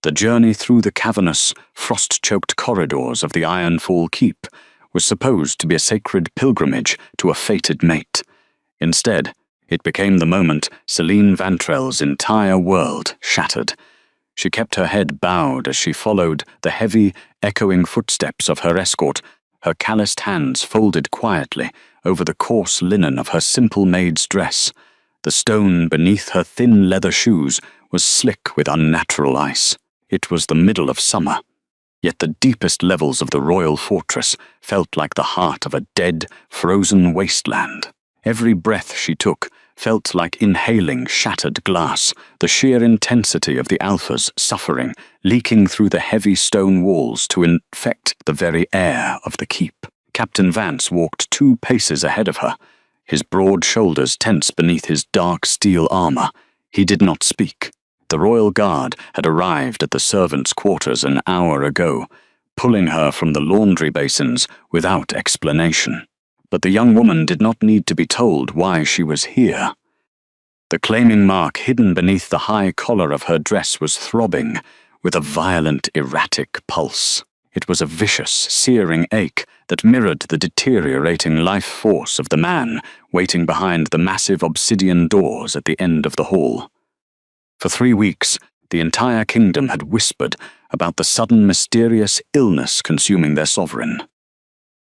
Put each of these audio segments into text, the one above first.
The journey through the cavernous, frost-choked corridors of the Ironfall Keep was supposed to be a sacred pilgrimage to a fated mate. Instead, it became the moment Celine Vantrell's entire world shattered. She kept her head bowed as she followed the heavy, echoing footsteps of her escort, her calloused hands folded quietly over the coarse linen of her simple maid's dress. The stone beneath her thin leather shoes was slick with unnatural ice. It was the middle of summer, yet the deepest levels of the royal fortress felt like the heart of a dead, frozen wasteland. Every breath she took felt like inhaling shattered glass, the sheer intensity of the Alpha's suffering leaking through the heavy stone walls to infect the very air of the keep. Captain Vance walked 2 paces ahead of her, his broad shoulders tense beneath his dark steel armor. He did not speak. The royal guard had arrived at the servants' quarters an hour ago, pulling her from the laundry basins without explanation. But the young woman did not need to be told why she was here. The claiming mark hidden beneath the high collar of her dress was throbbing with a violent, erratic pulse. It was a vicious, searing ache that mirrored the deteriorating life force of the man waiting behind the massive obsidian doors at the end of the hall. For 3 weeks, the entire kingdom had whispered about the sudden mysterious illness consuming their sovereign.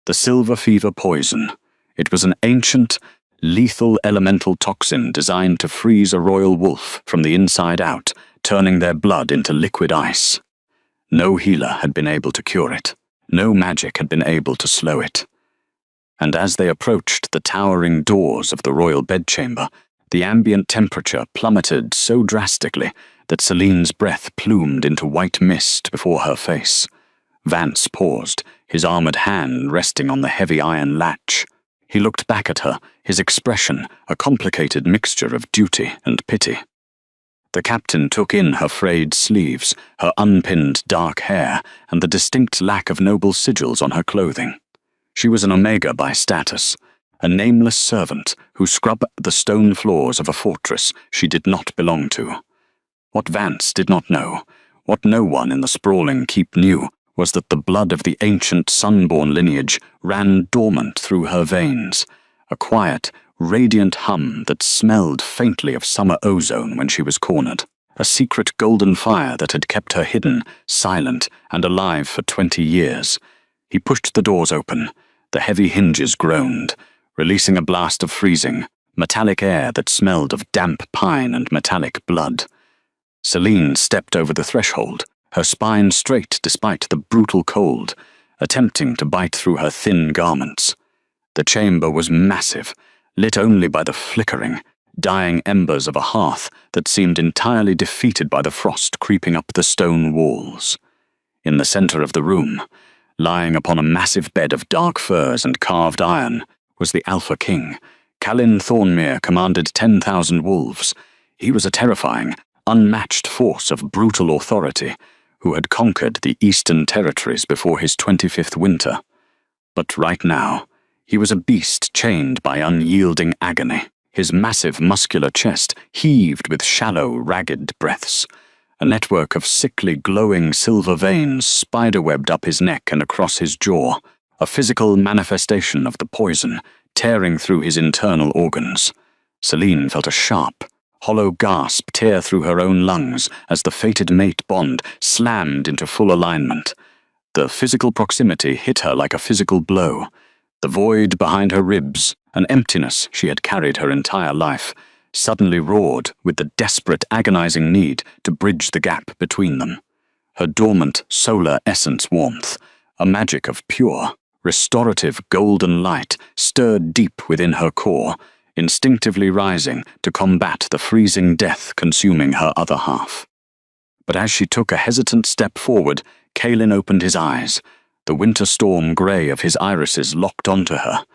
The silver fever poison. It was an ancient, lethal elemental toxin designed to freeze a royal wolf from the inside out, turning their blood into liquid ice. No healer had been able to cure it. No magic had been able to slow it. And as they approached the towering doors of the royal bedchamber, the ambient temperature plummeted so drastically that Celine's breath plumed into white mist before her face. Vance paused, his armored hand resting on the heavy iron latch. He looked back at her, his expression a complicated mixture of duty and pity. The captain took in her frayed sleeves, her unpinned dark hair, and the distinct lack of noble sigils on her clothing. She was an Omega by status, a nameless servant who scrubbed the stone floors of a fortress she did not belong to. What Vance did not know, what no one in the sprawling keep knew, was that the blood of the ancient sunborn lineage ran dormant through her veins, a quiet, radiant hum that smelled faintly of summer ozone when she was cornered, a secret golden fire that had kept her hidden, silent, and alive for 20 years. He pushed the doors open. The heavy hinges groaned, releasing a blast of freezing, metallic air that smelled of damp pine and metallic blood. Celine stepped over the threshold, her spine straight despite the brutal cold, attempting to bite through her thin garments. The chamber was massive, lit only by the flickering, dying embers of a hearth that seemed entirely defeated by the frost creeping up the stone walls. In the center of the room, lying upon a massive bed of dark furs and carved iron, was the Alpha King. Calin Thornmere commanded 10,000 wolves. He was a terrifying, unmatched force of brutal authority, who had conquered the Eastern Territories before his 25th winter. But right now, he was a beast chained by unyielding agony. His massive muscular chest heaved with shallow, ragged breaths. A network of sickly, glowing silver veins spiderwebbed up his neck and across his jaw, a physical manifestation of the poison tearing through his internal organs. Celine felt a sharp, hollow gasp tear through her own lungs as the fated mate bond slammed into full alignment. The physical proximity hit her like a physical blow. The void behind her ribs, an emptiness she had carried her entire life, suddenly roared with the desperate, agonizing need to bridge the gap between them. Her dormant solar essence warmth, a magic of pure, restorative golden light, stirred deep within her core, instinctively rising to combat the freezing death consuming her other half. But as she took a hesitant step forward, Calin opened his eyes. The winter storm grey of his irises locked onto her.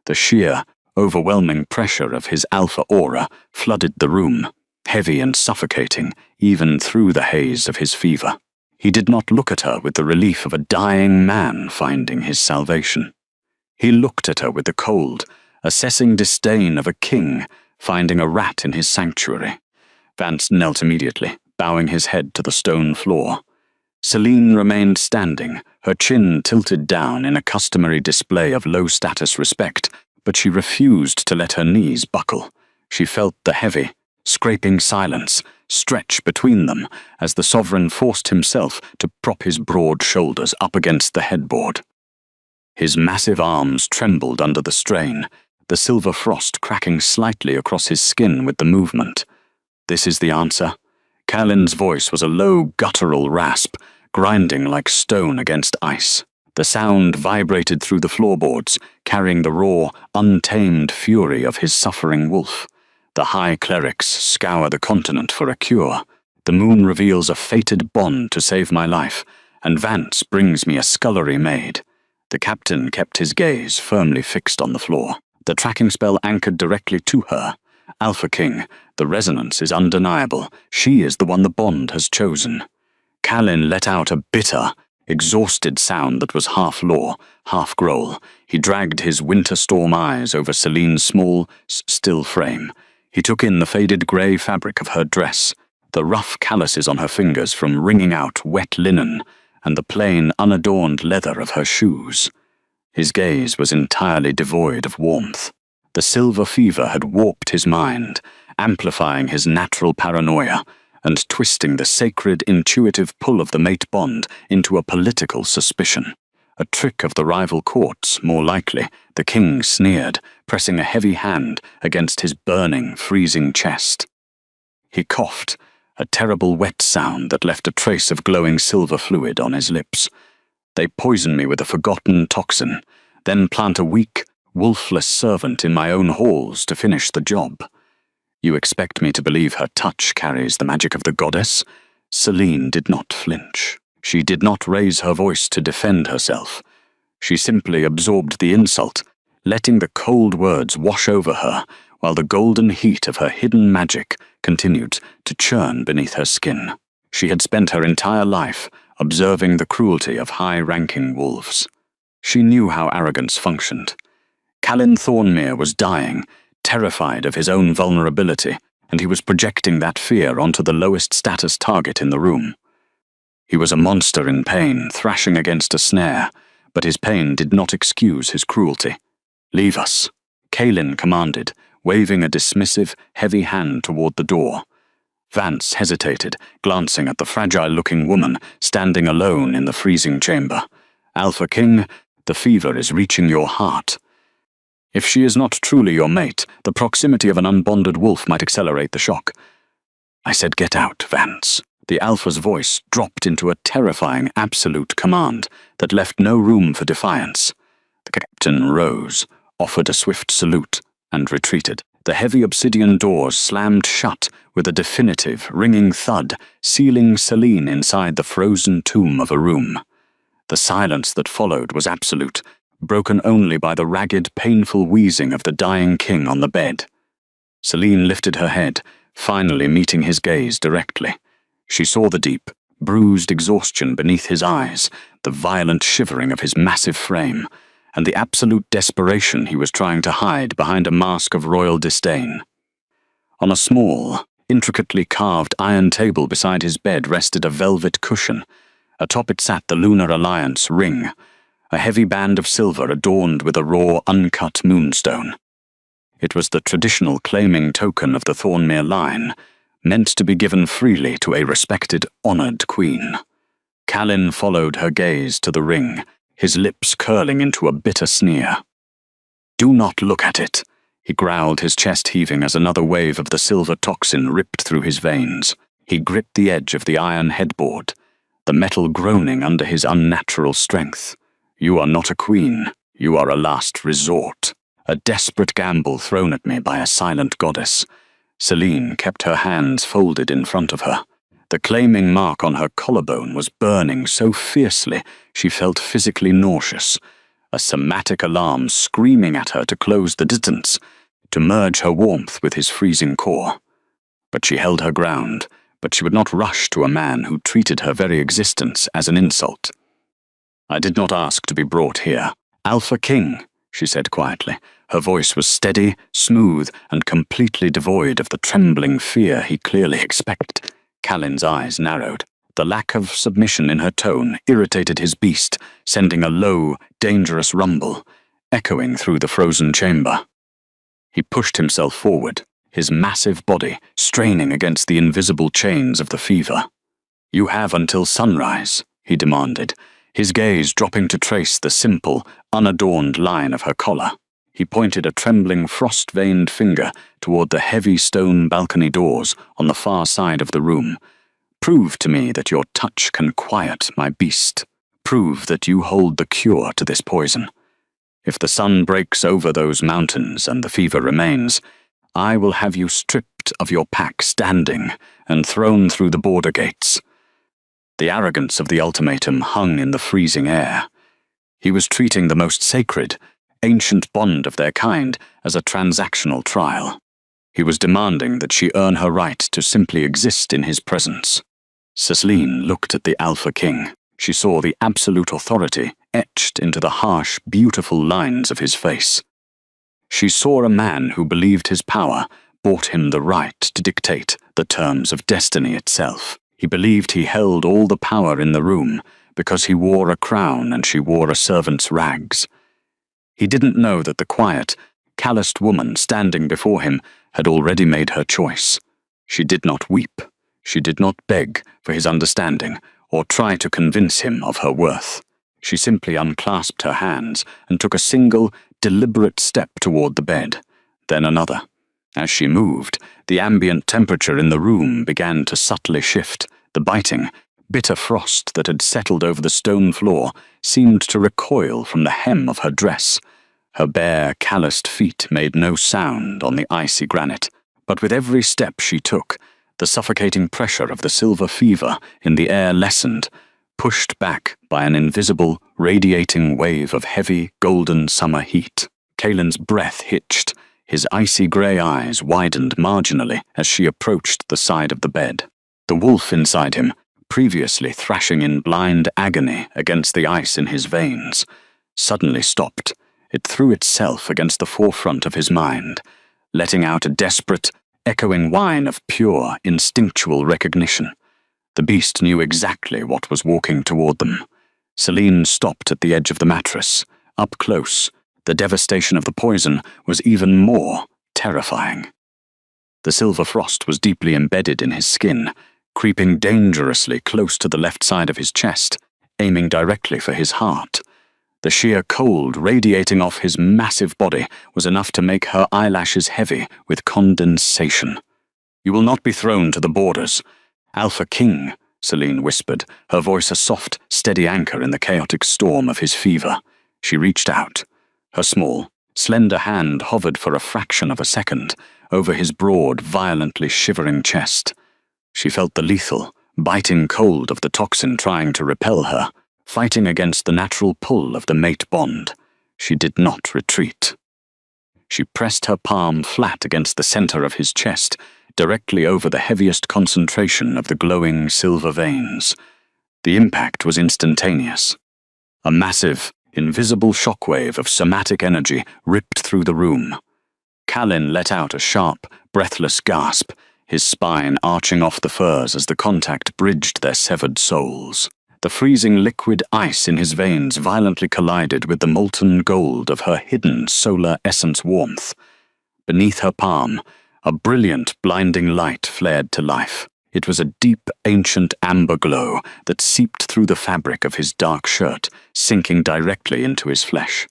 The sheer, overwhelming pressure of his alpha aura flooded the room, heavy and suffocating, even through the haze of his fever. He did not look at her with the relief of a dying man finding his salvation. He looked at her with the cold, assessing disdain of a king finding a rat in his sanctuary. Vance knelt immediately, bowing his head to the stone floor. Celine remained standing, her chin tilted down in a customary display of low-status respect, but she refused to let her knees buckle. She felt the heavy, scraping silence stretch between them as the sovereign forced himself to prop his broad shoulders up against the headboard. His massive arms trembled under the strain, the silver frost cracking slightly across his skin with the movement. "This is the answer." Callan's voice was a low, guttural rasp, grinding like stone against ice. The sound vibrated through the floorboards, carrying the raw, untamed fury of his suffering wolf. The high clerics scour the continent for a cure. The moon reveals a fated bond to save my life, and Vance brings me a scullery maid. The captain kept his gaze firmly fixed on the floor. The tracking spell anchored directly to her. Alpha King, the resonance is undeniable. She is the one the bond has chosen. Callan let out a bitter, exhausted sound that was half law, half growl. He dragged his winter storm eyes over Celine's small, still frame. He took in the faded grey fabric of her dress, the rough calluses on her fingers from wringing out wet linen, and the plain, unadorned leather of her shoes. His gaze was entirely devoid of warmth. The silver fever had warped his mind, amplifying his natural paranoia, and twisting the sacred, intuitive pull of the mate bond into a political suspicion. A trick of the rival courts, more likely, the king sneered, pressing a heavy hand against his burning, freezing chest. He coughed, a terrible wet sound that left a trace of glowing silver fluid on his lips. "They poison me with a forgotten toxin, then plant a weak, wolfless servant in my own halls to finish the job. You expect me to believe her touch carries the magic of the goddess?" Celine did not flinch. She did not raise her voice to defend herself. She simply absorbed the insult, letting the cold words wash over her while the golden heat of her hidden magic continued to churn beneath her skin. She had spent her entire life observing the cruelty of high-ranking wolves. She knew how arrogance functioned. Callan Thornmere was dying, terrified of his own vulnerability, and he was projecting that fear onto the lowest status target in the room. He was a monster in pain, thrashing against a snare, but his pain did not excuse his cruelty. "Leave us," Callan commanded, waving a dismissive, heavy hand toward the door. Vance hesitated, glancing at the fragile-looking woman standing alone in the freezing chamber. "Alpha King, the fever is reaching your heart. If she is not truly your mate, the proximity of an unbonded wolf might accelerate the shock." "I said get out, Vance." The Alpha's voice dropped into a terrifying absolute command that left no room for defiance. The captain rose, offered a swift salute, and retreated. The heavy obsidian doors slammed shut with a definitive, ringing thud, sealing Celine inside the frozen tomb of a room. The silence that followed was absolute, broken only by the ragged, painful wheezing of the dying king on the bed. Celine lifted her head, finally meeting his gaze directly. She saw the deep, bruised exhaustion beneath his eyes, the violent shivering of his massive frame, and the absolute desperation he was trying to hide behind a mask of royal disdain. On a small, intricately carved iron table beside his bed rested a velvet cushion. Atop it sat the Lunar Alliance ring, a heavy band of silver adorned with a raw, uncut moonstone. It was the traditional claiming token of the Thornmere line, meant to be given freely to a respected, honored queen. Callan followed her gaze to the ring, his lips curling into a bitter sneer. "Do not look at it," he growled, his chest heaving as another wave of the silver toxin ripped through his veins. He gripped the edge of the iron headboard, the metal groaning under his unnatural strength. "You are not a queen. You are a last resort. A desperate gamble thrown at me by a silent goddess." Celine kept her hands folded in front of her. The claiming mark on her collarbone was burning so fiercely she felt physically nauseous, a somatic alarm screaming at her to close the distance, to merge her warmth with his freezing core. But she held her ground, but she would not rush to a man who treated her very existence as an insult. "I did not ask to be brought here. Alpha King," she said quietly. Her voice was steady, smooth, and completely devoid of the trembling fear he clearly expected. Callan's eyes narrowed. The lack of submission in her tone irritated his beast, sending a low, dangerous rumble, echoing through the frozen chamber. He pushed himself forward, his massive body straining against the invisible chains of the fever. "You have until sunrise," he demanded, his gaze dropping to trace the simple, unadorned line of her collar. He pointed a trembling, frost-veined finger toward the heavy stone balcony doors on the far side of the room. "Prove to me that your touch can quiet my beast. Prove that you hold the cure to this poison. If the sun breaks over those mountains and the fever remains, I will have you stripped of your pack standing and thrown through the border gates." The arrogance of the ultimatum hung in the freezing air. He was treating the most sacred, ancient bond of their kind as a transactional trial. He was demanding that she earn her right to simply exist in his presence. Cicely looked at the Alpha King. She saw the absolute authority etched into the harsh, beautiful lines of his face. She saw a man who believed his power bought him the right to dictate the terms of destiny itself. He believed he held all the power in the room because he wore a crown and she wore a servant's rags. He didn't know that the quiet, calloused woman standing before him had already made her choice. She did not weep. She did not beg for his understanding or try to convince him of her worth. She simply unclasped her hands and took a single, deliberate step toward the bed, then another. As she moved, the ambient temperature in the room began to subtly shift. The biting, bitter frost that had settled over the stone floor seemed to recoil from the hem of her dress. Her bare, calloused feet made no sound on the icy granite, but with every step she took, the suffocating pressure of the silver fever in the air lessened, pushed back by an invisible, radiating wave of heavy, golden summer heat. Kaelin's breath hitched. His icy grey eyes widened marginally as she approached the side of the bed. The wolf inside him, previously thrashing in blind agony against the ice in his veins, suddenly stopped. It threw itself against the forefront of his mind, letting out a desperate, echoing whine of pure, instinctual recognition. The beast knew exactly what was walking toward them. Celine stopped at the edge of the mattress. Up close, the devastation of the poison was even more terrifying. The silver frost was deeply embedded in his skin, creeping dangerously close to the left side of his chest, aiming directly for his heart. The sheer cold radiating off his massive body was enough to make her eyelashes heavy with condensation. "You will not be thrown to the borders. Alpha King," Celine whispered, her voice a soft, steady anchor in the chaotic storm of his fever. She reached out. Her small, slender hand hovered for a fraction of a second over his broad, violently shivering chest. She felt the lethal, biting cold of the toxin trying to repel her, fighting against the natural pull of the mate bond. She did not retreat. She pressed her palm flat against the center of his chest, directly over the heaviest concentration of the glowing silver veins. The impact was instantaneous. A massive, invisible shockwave of somatic energy ripped through the room. Callan let out a sharp, breathless gasp, his spine arching off the furs as the contact bridged their severed souls. The freezing liquid ice in his veins violently collided with the molten gold of her hidden solar essence warmth. Beneath her palm, a brilliant, blinding light flared to life. It was a deep, ancient amber glow that seeped through the fabric of his dark shirt, sinking directly into his flesh.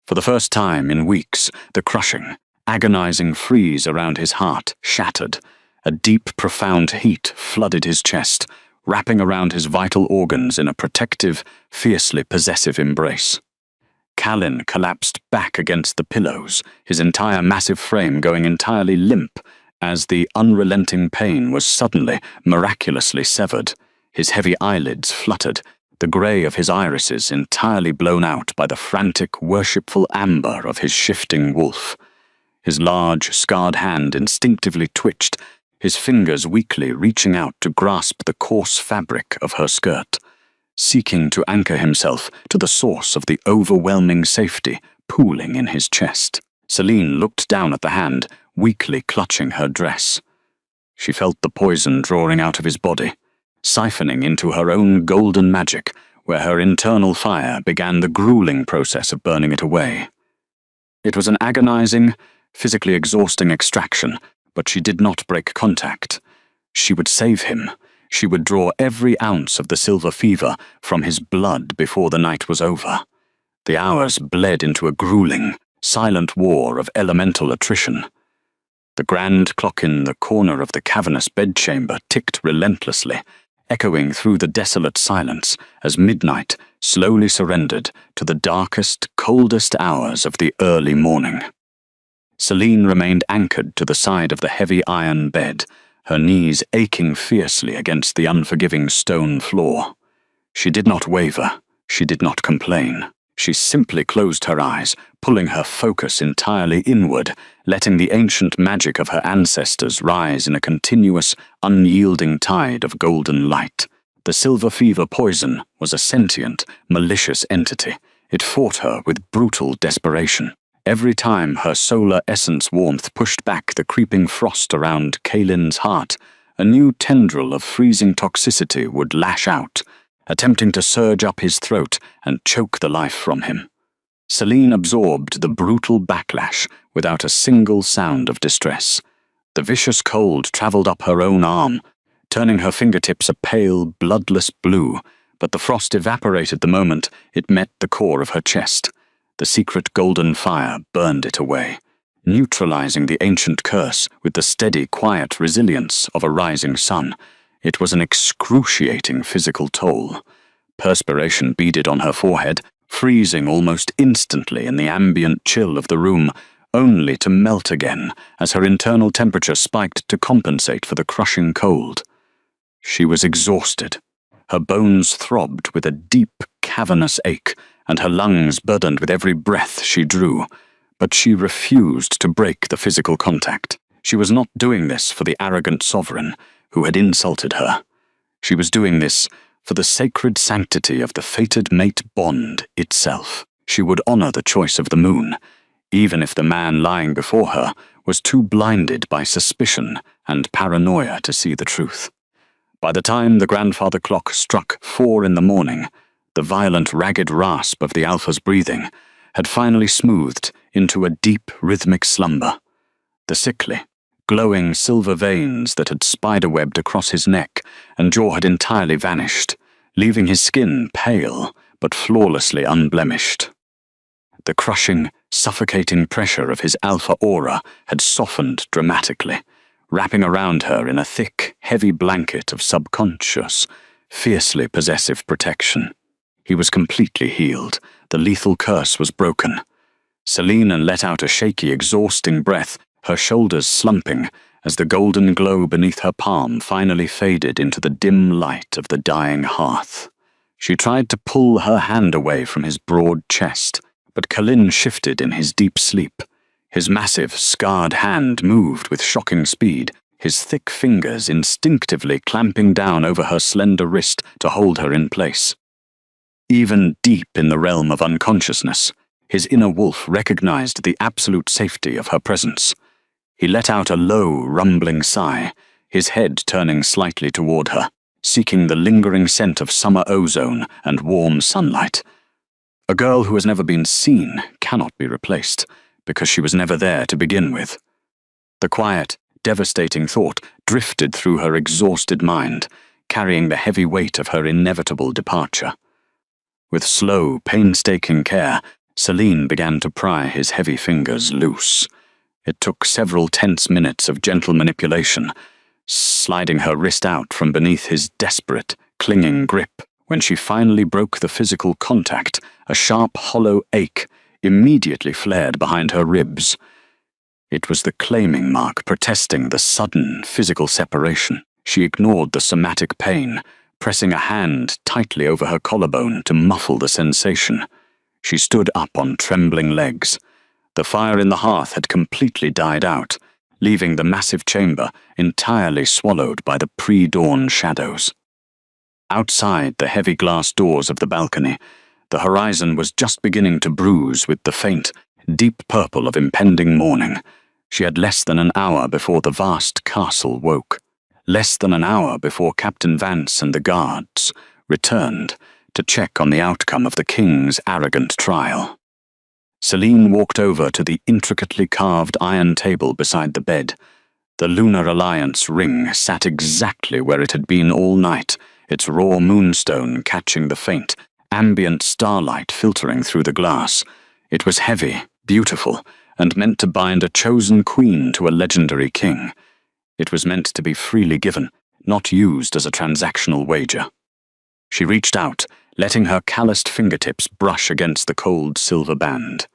For the first time in weeks, the crushing, agonizing freeze around his heart shattered. A deep, profound heat flooded his chest, wrapping around his vital organs in a protective, fiercely possessive embrace. Callan collapsed back against the pillows, his entire massive frame going entirely limp as the unrelenting pain was suddenly, miraculously severed. His heavy eyelids fluttered, the grey of his irises entirely blown out by the frantic, worshipful amber of his shifting wolf. His large, scarred hand instinctively twitched, his fingers weakly reaching out to grasp the coarse fabric of her skirt, seeking to anchor himself to the source of the overwhelming safety pooling in his chest. Celine looked down at the hand, weakly clutching her dress. She felt the poison drawing out of his body, siphoning into her own golden magic, where her internal fire began the grueling process of burning it away. It was an agonizing, physically exhausting extraction, but she did not break contact. She would save him. She would draw every ounce of the silver fever from his blood before the night was over. The hours bled into a grueling, silent war of elemental attrition. The grand clock in the corner of the cavernous bedchamber ticked relentlessly, echoing through the desolate silence as midnight slowly surrendered to the darkest, coldest hours of the early morning. Celine remained anchored to the side of the heavy iron bed, her knees aching fiercely against the unforgiving stone floor. She did not waver. She did not complain. She simply closed her eyes, pulling her focus entirely inward, letting the ancient magic of her ancestors rise in a continuous, unyielding tide of golden light. The silver fever poison was a sentient, malicious entity. It fought her with brutal desperation. Every time her solar essence warmth pushed back the creeping frost around Kaylin's heart, a new tendril of freezing toxicity would lash out, attempting to surge up his throat and choke the life from him. Celine absorbed the brutal backlash without a single sound of distress. The vicious cold traveled up her own arm, turning her fingertips a pale, bloodless blue, but the frost evaporated the moment it met the core of her chest. The secret golden fire burned it away, neutralizing the ancient curse with the steady, quiet resilience of a rising sun. It was an excruciating physical toll. Perspiration beaded on her forehead, freezing almost instantly in the ambient chill of the room, only to melt again as her internal temperature spiked to compensate for the crushing cold. She was exhausted. Her bones throbbed with a deep, cavernous ache, and her lungs burdened with every breath she drew. But she refused to break the physical contact. She was not doing this for the arrogant sovereign who had insulted her. She was doing this for the sacred sanctity of the fated mate bond itself. She would honor the choice of the moon, even if the man lying before her was too blinded by suspicion and paranoia to see the truth. By the time the grandfather clock struck 4 in the morning, the violent, ragged rasp of the alpha's breathing had finally smoothed into a deep, rhythmic slumber. The sickly, glowing silver veins that had spiderwebbed across his neck and jaw had entirely vanished, leaving his skin pale but flawlessly unblemished. The crushing, suffocating pressure of his alpha aura had softened dramatically, wrapping around her in a thick, heavy blanket of subconscious, fiercely possessive protection. He was completely healed. The lethal curse was broken. Celine let out a shaky, exhausting breath, her shoulders slumping as the golden glow beneath her palm finally faded into the dim light of the dying hearth. She tried to pull her hand away from his broad chest, but Kalin shifted in his deep sleep. His massive, scarred hand moved with shocking speed, his thick fingers instinctively clamping down over her slender wrist to hold her in place. Even deep in the realm of unconsciousness, his inner wolf recognized the absolute safety of her presence. He let out a low, rumbling sigh, his head turning slightly toward her, seeking the lingering scent of summer ozone and warm sunlight. A girl who has never been seen cannot be replaced, because she was never there to begin with. The quiet, devastating thought drifted through her exhausted mind, carrying the heavy weight of her inevitable departure. With slow, painstaking care, Celine began to pry his heavy fingers loose. It took several tense minutes of gentle manipulation, sliding her wrist out from beneath his desperate, clinging grip. When she finally broke the physical contact, a sharp, hollow ache immediately flared behind her ribs. It was the claiming mark protesting the sudden physical separation. She ignored the somatic pain, pressing a hand tightly over her collarbone to muffle the sensation. She stood up on trembling legs. The fire in the hearth had completely died out, leaving the massive chamber entirely swallowed by the pre-dawn shadows. Outside the heavy glass doors of the balcony, the horizon was just beginning to bruise with the faint, deep purple of impending morning. She had less than an hour before the vast castle woke. less than an hour before Captain Vance and the guards returned to check on the outcome of the king's arrogant trial. Celine walked over to the intricately carved iron table beside the bed. The Lunar Alliance ring sat exactly where it had been all night, its raw moonstone catching the faint, ambient starlight filtering through the glass. It was heavy, beautiful, and meant to bind a chosen queen to a legendary king. It was meant to be freely given, not used as a transactional wager. She reached out, letting her calloused fingertips brush against the cold silver band.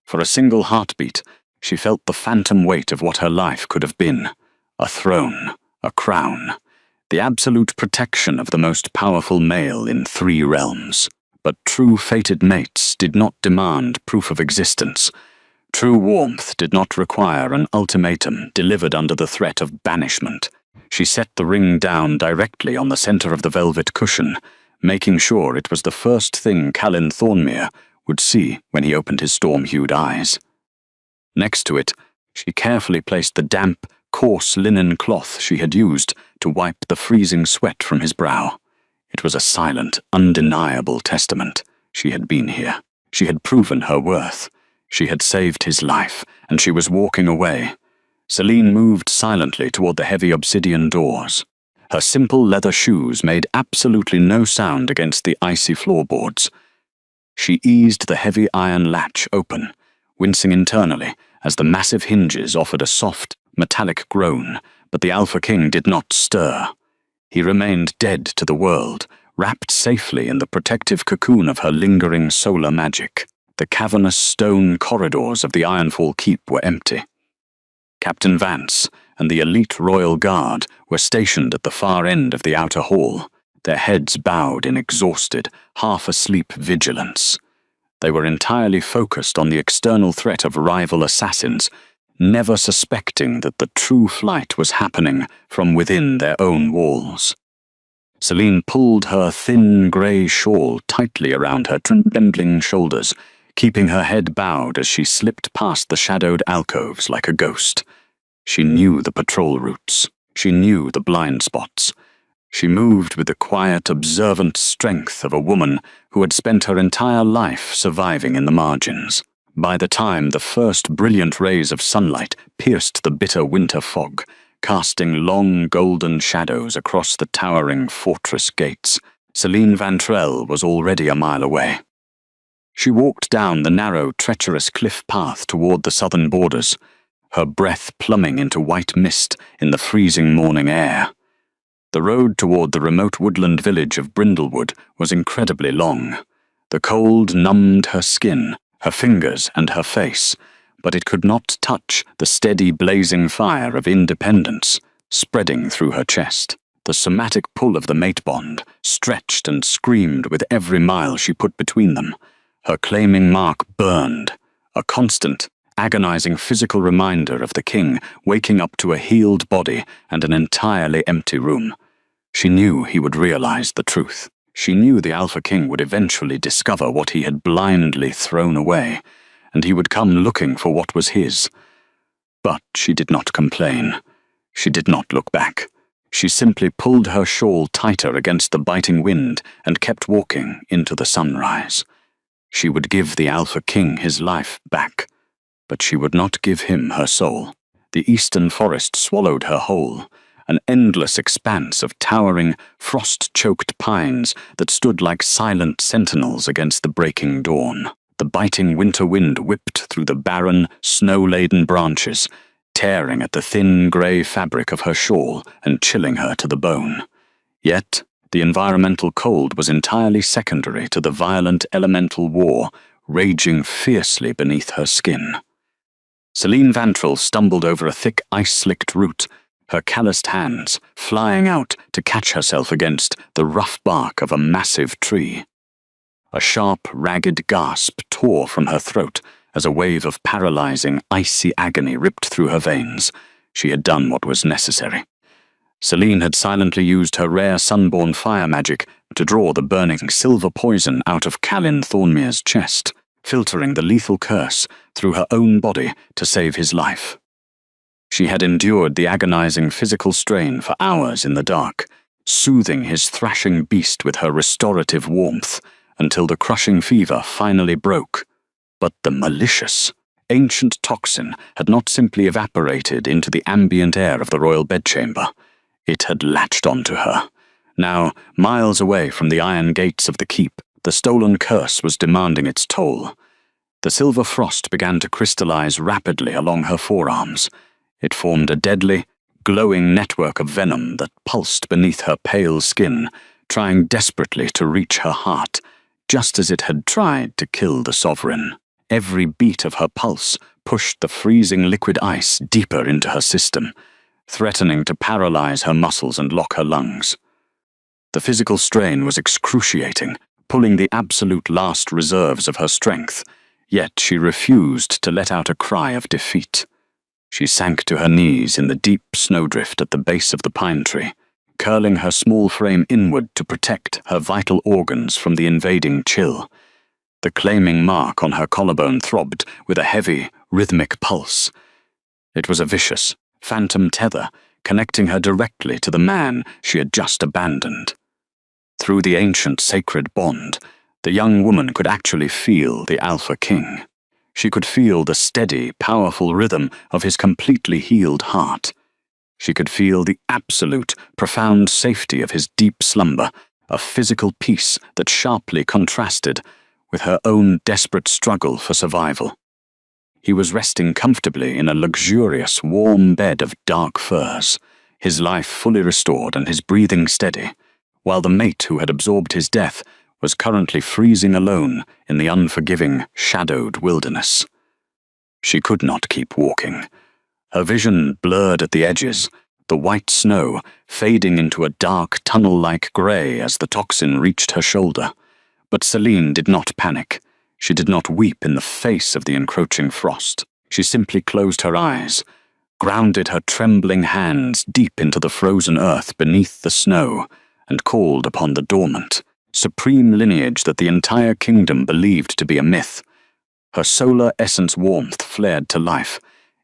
For a single heartbeat, she felt the phantom weight of what her life could have been. A throne, a crown, the absolute protection of the most powerful male in 3 realms. But true fated mates did not demand proof of existence. True warmth did not require an ultimatum delivered under the threat of banishment. She set the ring down directly on the center of the velvet cushion, making sure it was the first thing Callan Thornmere would see when he opened his storm-hued eyes. Next to it, she carefully placed the damp, coarse linen cloth she had used to wipe the freezing sweat from his brow. It was a silent, undeniable testament. She had been here. She had proven her worth. She had saved his life, and she was walking away. Celine moved silently toward the heavy obsidian doors. Her simple leather shoes made absolutely no sound against the icy floorboards. She eased the heavy iron latch open, wincing internally as the massive hinges offered a soft, metallic groan, but the Alpha King did not stir. He remained dead to the world, wrapped safely in the protective cocoon of her lingering solar magic. The cavernous stone corridors of the Ironfall Keep were empty. Captain Vance and the elite royal guard were stationed at the far end of the outer hall, their heads bowed in exhausted, half-asleep vigilance. They were entirely focused on the external threat of rival assassins, never suspecting that the true flight was happening from within their own walls. Celine pulled her thin grey shawl tightly around her trembling shoulders, keeping her head bowed as she slipped past the shadowed alcoves like a ghost. She knew the patrol routes. She knew the blind spots. She moved with the quiet, observant strength of a woman who had spent her entire life surviving in the margins. By the time the first brilliant rays of sunlight pierced the bitter winter fog, casting long golden shadows across the towering fortress gates, Celine Vantrell was already a mile away. She walked down the narrow, treacherous cliff path toward the southern borders, her breath plumbing into white mist in the freezing morning air. The road toward the remote woodland village of Brindlewood was incredibly long. The cold numbed her skin, her fingers and her face, but it could not touch the steady blazing fire of independence spreading through her chest. The somatic pull of the mate bond stretched and screamed with every mile she put between them. Her claiming mark burned, a constant, agonizing physical reminder of the king waking up to a healed body and an entirely empty room. She knew he would realize the truth. She knew the Alpha King would eventually discover what he had blindly thrown away, and he would come looking for what was his. But she did not complain. She did not look back. She simply pulled her shawl tighter against the biting wind and kept walking into the sunrise. She would give the Alpha King his life back, but she would not give him her soul. The eastern forest swallowed her whole, an endless expanse of towering, frost-choked pines that stood like silent sentinels against the breaking dawn. The biting winter wind whipped through the barren, snow-laden branches, tearing at the thin grey fabric of her shawl and chilling her to the bone. Yet, the environmental cold was entirely secondary to the violent elemental war raging fiercely beneath her skin. Celine Vantrell stumbled over a thick ice-slicked root, her calloused hands flying out to catch herself against the rough bark of a massive tree. A sharp, ragged gasp tore from her throat as a wave of paralyzing, icy agony ripped through her veins. She had done what was necessary. Celine had silently used her rare sunborn fire magic to draw the burning silver poison out of Callan Thornmere's chest, filtering the lethal curse through her own body to save his life. She had endured the agonizing physical strain for hours in the dark, soothing his thrashing beast with her restorative warmth, until the crushing fever finally broke. But the malicious, ancient toxin had not simply evaporated into the ambient air of the royal bedchamber. It had latched onto her. Now, miles away from the iron gates of the keep, the stolen curse was demanding its toll. The silver frost began to crystallize rapidly along her forearms. It formed a deadly, glowing network of venom that pulsed beneath her pale skin, trying desperately to reach her heart, just as it had tried to kill the sovereign. Every beat of her pulse pushed the freezing liquid ice deeper into her system, threatening to paralyze her muscles and lock her lungs. The physical strain was excruciating, pulling the absolute last reserves of her strength, yet she refused to let out a cry of defeat. She sank to her knees in the deep snowdrift at the base of the pine tree, curling her small frame inward to protect her vital organs from the invading chill. The claiming mark on her collarbone throbbed with a heavy, rhythmic pulse. It was a vicious, phantom tether connecting her directly to the man she had just abandoned. Through the ancient sacred bond, the young woman could actually feel the Alpha King. She could feel the steady, powerful rhythm of his completely healed heart. She could feel the absolute, profound safety of his deep slumber, a physical peace that sharply contrasted with her own desperate struggle for survival. He was resting comfortably in a luxurious, warm bed of dark furs, his life fully restored and his breathing steady, while the mate who had absorbed his death was currently freezing alone in the unforgiving, shadowed wilderness. She could not keep walking. Her vision blurred at the edges, the white snow fading into a dark, tunnel-like grey as the toxin reached her shoulder. But Celine did not panic. She did not weep in the face of the encroaching frost. She simply closed her eyes, grounded her trembling hands deep into the frozen earth beneath the snow, and called upon the dormant, supreme lineage that the entire kingdom believed to be a myth. Her solar essence warmth flared to life.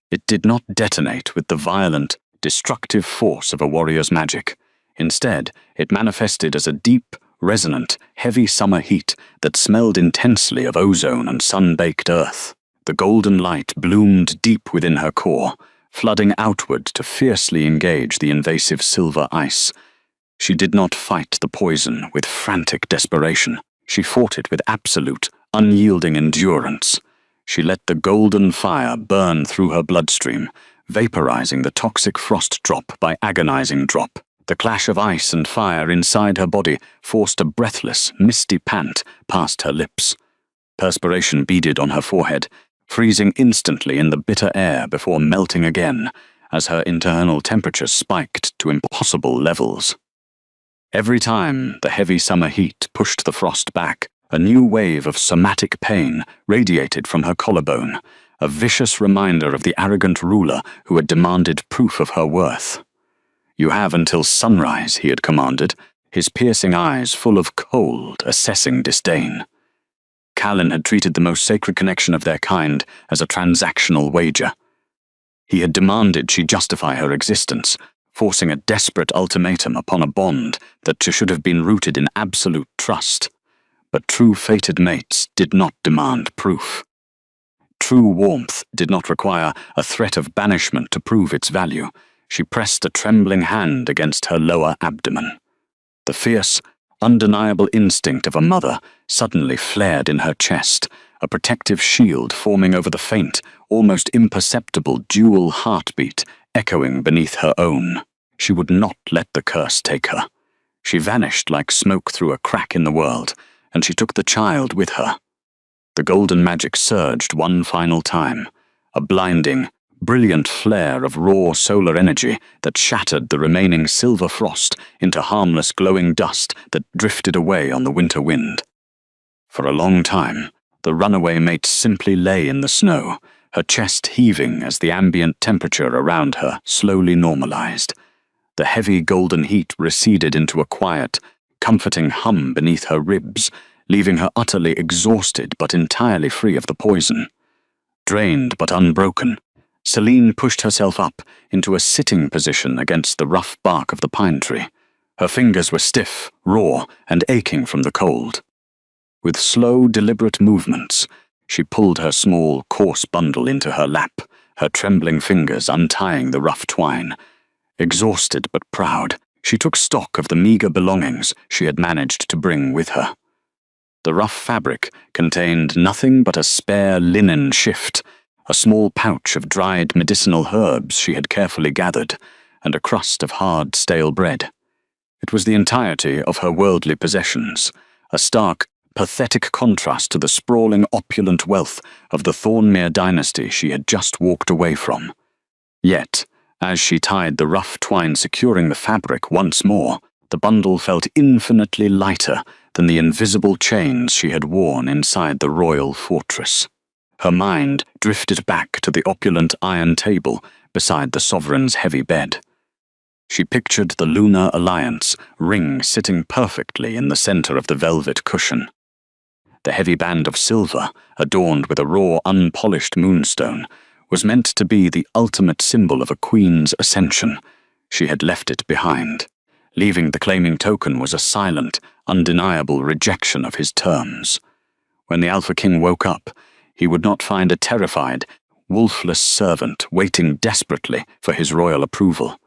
It did not detonate with the violent, destructive force of a warrior's magic. Instead, it manifested as a deep, resonant, heavy summer heat that smelled intensely of ozone and sun-baked earth. The golden light bloomed deep within her core, flooding outward to fiercely engage the invasive silver ice. She did not fight the poison with frantic desperation. She fought it with absolute, unyielding endurance. She let the golden fire burn through her bloodstream, vaporizing the toxic frost drop by agonizing drop. The clash of ice and fire inside her body forced a breathless, misty pant past her lips. Perspiration beaded on her forehead, freezing instantly in the bitter air before melting again as her internal temperature spiked to impossible levels. Every time the heavy summer heat pushed the frost back, a new wave of somatic pain radiated from her collarbone, a vicious reminder of the arrogant ruler who had demanded proof of her worth. "You have until sunrise," he had commanded, his piercing eyes full of cold, assessing disdain. Callan had treated the most sacred connection of their kind as a transactional wager. He had demanded she justify her existence, forcing a desperate ultimatum upon a bond that should have been rooted in absolute trust. But true fated mates did not demand proof. True warmth did not require a threat of banishment to prove its value. She pressed a trembling hand against her lower abdomen. The fierce, undeniable instinct of a mother suddenly flared in her chest, a protective shield forming over the faint, almost imperceptible dual heartbeat echoing beneath her own. She would not let the curse take her. She vanished like smoke through a crack in the world, and she took the child with her. The golden magic surged one final time, a blinding, brilliant flare of raw solar energy that shattered the remaining silver frost into harmless glowing dust that drifted away on the winter wind. For a long time, the runaway mate simply lay in the snow, her chest heaving as the ambient temperature around her slowly normalized. The heavy golden heat receded into a quiet, comforting hum beneath her ribs, leaving her utterly exhausted but entirely free of the poison. Drained but unbroken, Celine pushed herself up into a sitting position against the rough bark of the pine tree. Her fingers were stiff, raw, and aching from the cold. With slow, deliberate movements, she pulled her small, coarse bundle into her lap, her trembling fingers untying the rough twine. Exhausted but proud, she took stock of the meager belongings she had managed to bring with her. The rough fabric contained nothing but a spare linen shift, a small pouch of dried medicinal herbs she had carefully gathered, and a crust of hard, stale bread. It was the entirety of her worldly possessions, a stark, pathetic contrast to the sprawling, opulent wealth of the Thornmere dynasty she had just walked away from. Yet, as she tied the rough twine securing the fabric once more, the bundle felt infinitely lighter than the invisible chains she had worn inside the royal fortress. Her mind drifted back to the opulent iron table beside the sovereign's heavy bed. She pictured the lunar alliance ring sitting perfectly in the center of the velvet cushion. The heavy band of silver, adorned with a raw, unpolished moonstone, was meant to be the ultimate symbol of a queen's ascension. She had left it behind. Leaving the claiming token was a silent, undeniable rejection of his terms. When the Alpha King woke up, he would not find a terrified, wolfless servant waiting desperately for his royal approval.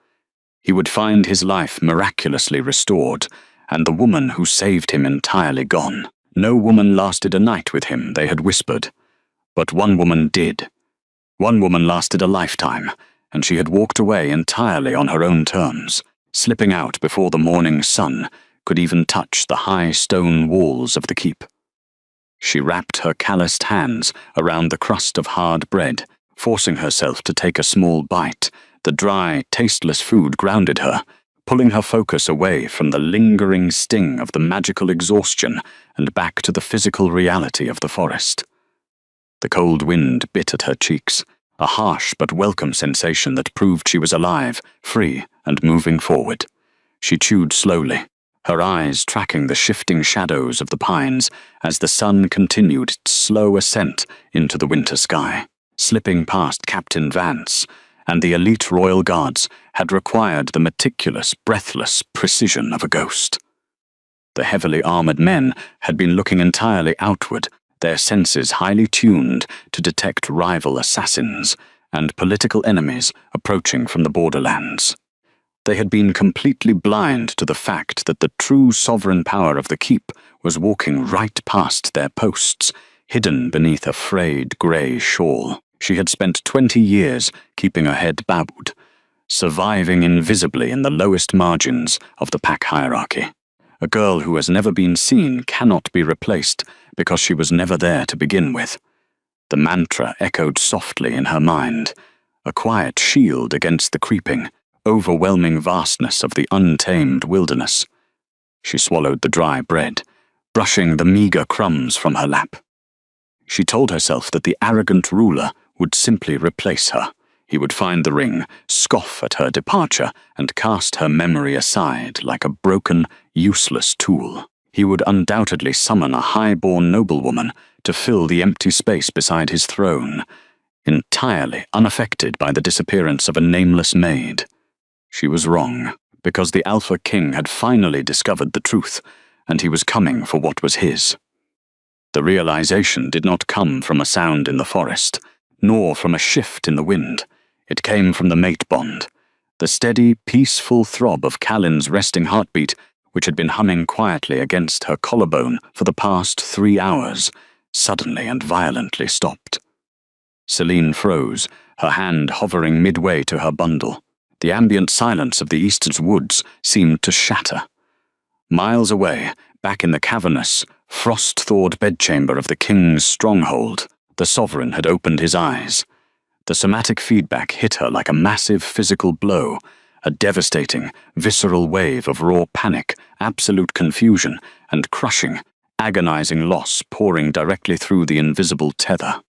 He would find his life miraculously restored, and the woman who saved him entirely gone. No woman lasted a night with him, they had whispered. But one woman did. One woman lasted a lifetime, and she had walked away entirely on her own terms, slipping out before the morning sun could even touch the high stone walls of the keep. She wrapped her calloused hands around the crust of hard bread, forcing herself to take a small bite. The dry, tasteless food grounded her, pulling her focus away from the lingering sting of the magical exhaustion and back to the physical reality of the forest. The cold wind bit at her cheeks, a harsh but welcome sensation that proved she was alive, free, and moving forward. She chewed slowly, her eyes tracking the shifting shadows of the pines as the sun continued its slow ascent into the winter sky. Slipping past Captain Vance, and the elite royal guards had required the meticulous, breathless precision of a ghost. The heavily armored men had been looking entirely outward, their senses highly tuned to detect rival assassins and political enemies approaching from the borderlands. They had been completely blind to the fact that the true sovereign power of the keep was walking right past their posts, hidden beneath a frayed grey shawl. She had spent 20 years keeping her head bowed, surviving invisibly in the lowest margins of the pack hierarchy. A girl who has never been seen cannot be replaced because she was never there to begin with. The mantra echoed softly in her mind, a quiet shield against the creeping, overwhelming vastness of the untamed wilderness. She swallowed the dry bread, brushing the meager crumbs from her lap. She told herself that the arrogant ruler would simply replace her. He would find the ring, scoff at her departure, and cast her memory aside like a broken, useless tool. He would undoubtedly summon a high-born noblewoman to fill the empty space beside his throne, entirely unaffected by the disappearance of a nameless maid. She was wrong, because the Alpha King had finally discovered the truth, and he was coming for what was his. The realization did not come from a sound in the forest, nor from a shift in the wind. It came from the mate bond, the steady, peaceful throb of Callan's resting heartbeat, which had been humming quietly against her collarbone for the past 3 hours, suddenly and violently stopped. Celine froze, her hand hovering midway to her bundle. The ambient silence of the eastern woods seemed to shatter. Miles away, back in the cavernous, frost-thawed bedchamber of the king's stronghold, the sovereign had opened his eyes. The somatic feedback hit her like a massive physical blow, a devastating, visceral wave of raw panic, absolute confusion, and crushing, agonizing loss pouring directly through the invisible tether.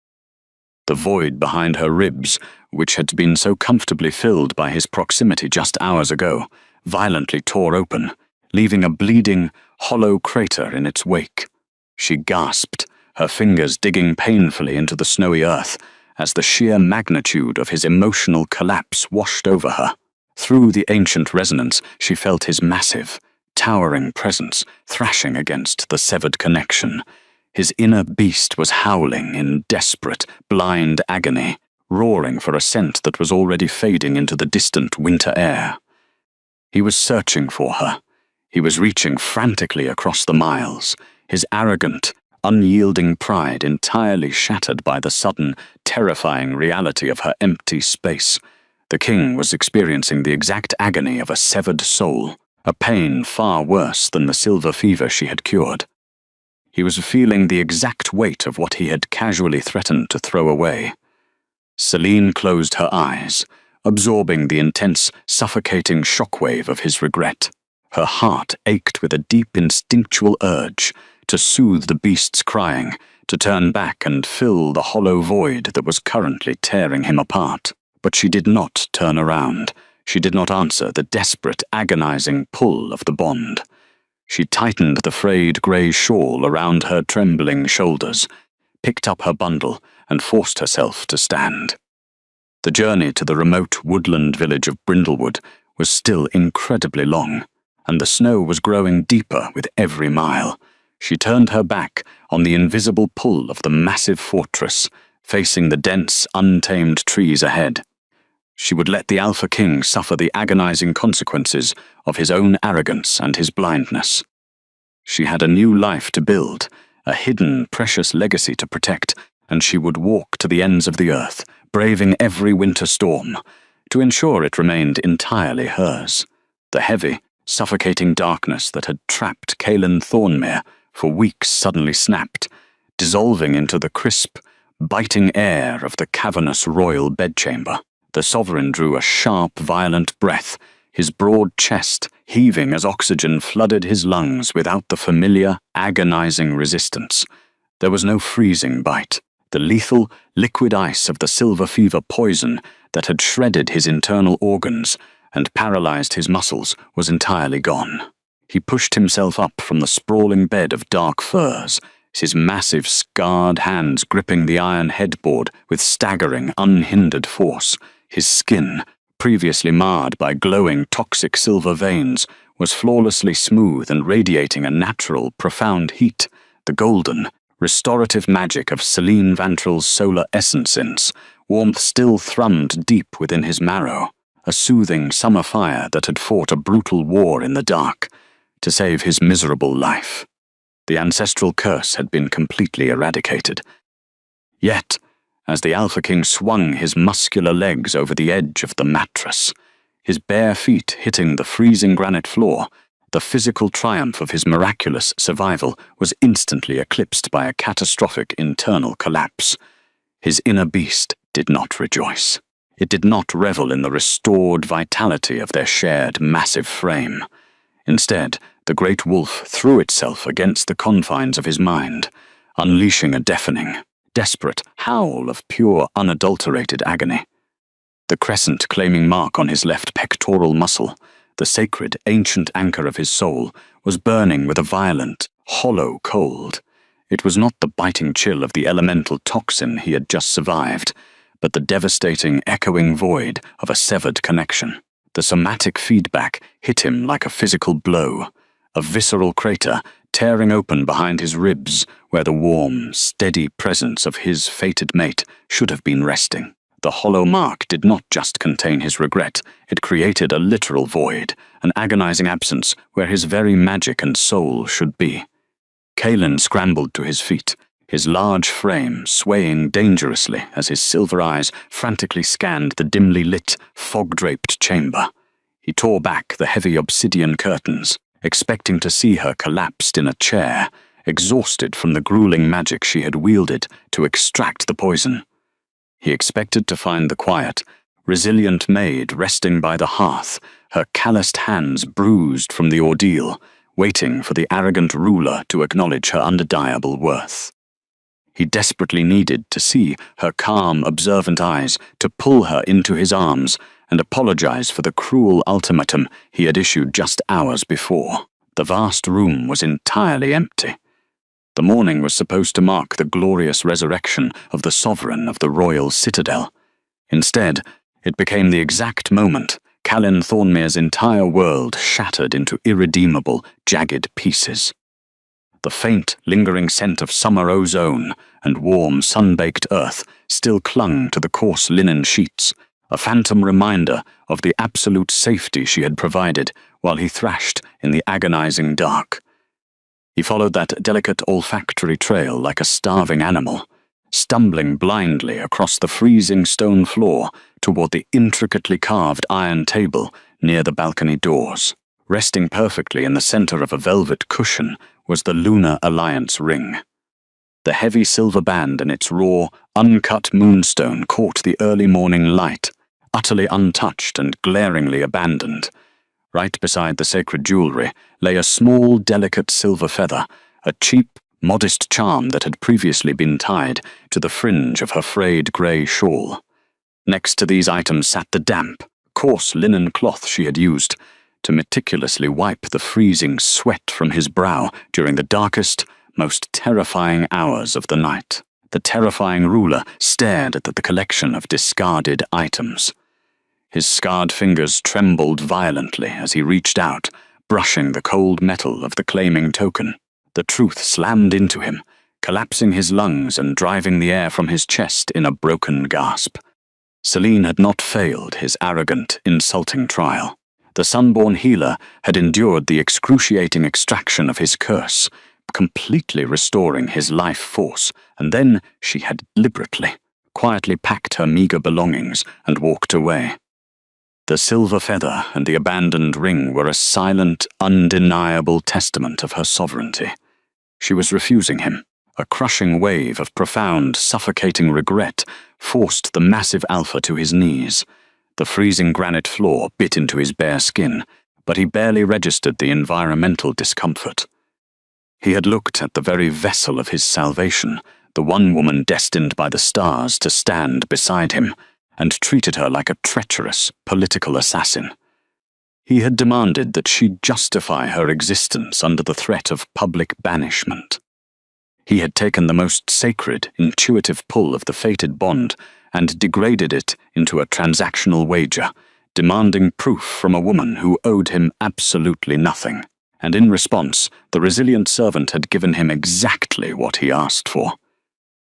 The void behind her ribs, which had been so comfortably filled by his proximity just hours ago, violently tore open, leaving a bleeding, hollow crater in its wake. She gasped, her fingers digging painfully into the snowy earth, as the sheer magnitude of his emotional collapse washed over her. Through the ancient resonance, she felt his massive, towering presence thrashing against the severed connection. His inner beast was howling in desperate, blind agony, roaring for a scent that was already fading into the distant winter air. He was searching for her. He was reaching frantically across the miles, his arrogant, unyielding pride entirely shattered by the sudden, terrifying reality of her empty space. The king was experiencing the exact agony of a severed soul, a pain far worse than the silver fever she had cured. He was feeling the exact weight of what he had casually threatened to throw away. Celine closed her eyes, absorbing the intense, suffocating shockwave of his regret. Her heart ached with a deep instinctual urge to soothe the beast's crying, to turn back and fill the hollow void that was currently tearing him apart. But she did not turn around. She did not answer the desperate, agonizing pull of the bond. She tightened the frayed grey shawl around her trembling shoulders, picked up her bundle, and forced herself to stand. The journey to the remote woodland village of Brindlewood was still incredibly long, and the snow was growing deeper with every mile. She turned her back on the invisible pull of the massive fortress, facing the dense, untamed trees ahead. She would let the Alpha King suffer the agonizing consequences of his own arrogance and his blindness. She had a new life to build, a hidden, precious legacy to protect, and she would walk to the ends of the earth, braving every winter storm, to ensure it remained entirely hers. The heavy, suffocating darkness that had trapped Kaelin Thornmere for weeks suddenly snapped, dissolving into the crisp, biting air of the cavernous royal bedchamber. The sovereign drew a sharp, violent breath, his broad chest heaving as oxygen flooded his lungs without the familiar, agonizing resistance. There was no freezing bite. The lethal, liquid ice of the silver fever poison that had shredded his internal organs and paralyzed his muscles was entirely gone. He pushed himself up from the sprawling bed of dark furs, his massive, scarred hands gripping the iron headboard with staggering, unhindered force. His skin, previously marred by glowing, toxic silver veins, was flawlessly smooth and radiating a natural, profound heat. The golden, restorative magic of Celine Vantrill's solar essence, warmth still thrummed deep within his marrow, a soothing summer fire that had fought a brutal war in the dark to save his miserable life. The ancestral curse had been completely eradicated. Yet, as the Alpha King swung his muscular legs over the edge of the mattress, his bare feet hitting the freezing granite floor, the physical triumph of his miraculous survival was instantly eclipsed by a catastrophic internal collapse. His inner beast did not rejoice. It did not revel in the restored vitality of their shared massive frame. Instead, the great wolf threw itself against the confines of his mind, unleashing a deafening, desperate howl of pure, unadulterated agony. The crescent-claiming mark on his left pectoral muscle, the sacred, ancient anchor of his soul, was burning with a violent, hollow cold. It was not the biting chill of the elemental toxin he had just survived, but the devastating, echoing void of a severed connection. The somatic feedback hit him like a physical blow, a visceral crater tearing open behind his ribs where the warm, steady presence of his fated mate should have been resting. The hollow mark did not just contain his regret, it created a literal void, an agonizing absence where his very magic and soul should be. Kaelin scrambled to his feet, his large frame swaying dangerously as his silver eyes frantically scanned the dimly lit, fog-draped chamber. He tore back the heavy obsidian curtains, expecting to see her collapsed in a chair, exhausted from the grueling magic she had wielded to extract the poison. He expected to find the quiet, resilient maid resting by the hearth, her calloused hands bruised from the ordeal, waiting for the arrogant ruler to acknowledge her undeniable worth. He desperately needed to see her calm, observant eyes, to pull her into his arms and apologize for the cruel ultimatum he had issued just hours before. The vast room was entirely empty. The morning was supposed to mark the glorious resurrection of the sovereign of the royal citadel. Instead, it became the exact moment Callan Thornmere's entire world shattered into irredeemable, jagged pieces. The faint, lingering scent of summer ozone and warm, sun-baked earth still clung to the coarse linen sheets, a phantom reminder of the absolute safety she had provided while he thrashed in the agonizing dark. He followed that delicate olfactory trail like a starving animal, stumbling blindly across the freezing stone floor toward the intricately carved iron table near the balcony doors. Resting perfectly in the center of a velvet cushion was the Lunar Alliance ring. The heavy silver band and its raw, uncut moonstone caught the early morning light, utterly untouched and glaringly abandoned. Right beside the sacred jewelry lay a small, delicate silver feather, a cheap, modest charm that had previously been tied to the fringe of her frayed grey shawl. Next to these items sat the damp, coarse linen cloth she had used to meticulously wipe the freezing sweat from his brow during the darkest, most terrifying hours of the night. The terrifying ruler stared at the collection of discarded items. His scarred fingers trembled violently as he reached out, brushing the cold metal of the claiming token. The truth slammed into him, collapsing his lungs and driving the air from his chest in a broken gasp. Celine had not failed his arrogant, insulting trial. The Sunborn healer had endured the excruciating extraction of his curse, completely restoring his life force, and then she had deliberately, quietly packed her meager belongings and walked away. The silver feather and the abandoned ring were a silent, undeniable testament of her sovereignty. She was refusing him. A crushing wave of profound, suffocating regret forced the massive alpha to his knees. The freezing granite floor bit into his bare skin, but he barely registered the environmental discomfort. He had looked at the very vessel of his salvation, the one woman destined by the stars to stand beside him, and treated her like a treacherous political assassin. He had demanded that she justify her existence under the threat of public banishment. He had taken the most sacred, intuitive pull of the fated bond and degraded it into a transactional wager, demanding proof from a woman who owed him absolutely nothing. And in response, the resilient servant had given him exactly what he asked for.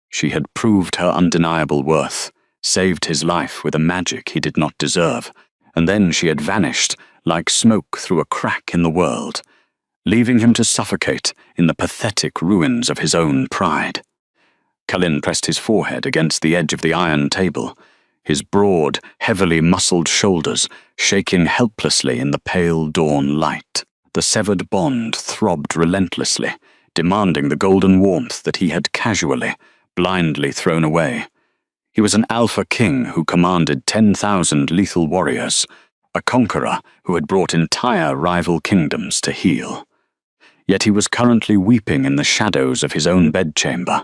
She had proved her undeniable worth, saved his life with a magic he did not deserve, and then she had vanished like smoke through a crack in the world, leaving him to suffocate in the pathetic ruins of his own pride. Callan pressed his forehead against the edge of the iron table, his broad, heavily muscled shoulders shaking helplessly in the pale dawn light. The severed bond throbbed relentlessly, demanding the golden warmth that he had casually, blindly thrown away. He was an alpha king who commanded 10,000 lethal warriors, a conqueror who had brought entire rival kingdoms to heel. Yet he was currently weeping in the shadows of his own bedchamber,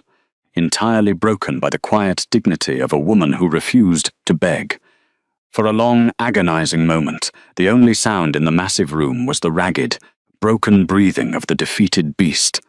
entirely broken by the quiet dignity of a woman who refused to beg. For a long, agonizing moment, the only sound in the massive room was the ragged, broken breathing of the defeated beast.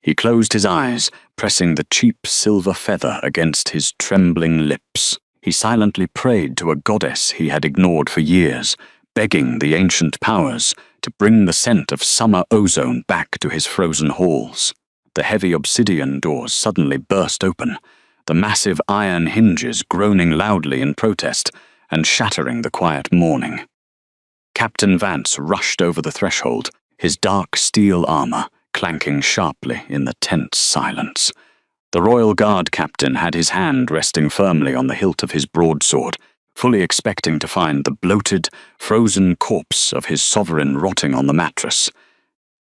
He closed his eyes, pressing the cheap silver feather against his trembling lips. He silently prayed to a goddess he had ignored for years, begging the ancient powers to bring the scent of summer ozone back to his frozen halls. The heavy obsidian doors suddenly burst open, the massive iron hinges groaning loudly in protest and shattering the quiet morning. Captain Vance rushed over the threshold, his dark steel armor clanking sharply in the tense silence. The Royal Guard captain had his hand resting firmly on the hilt of his broadsword, fully expecting to find the bloated, frozen corpse of his sovereign rotting on the mattress.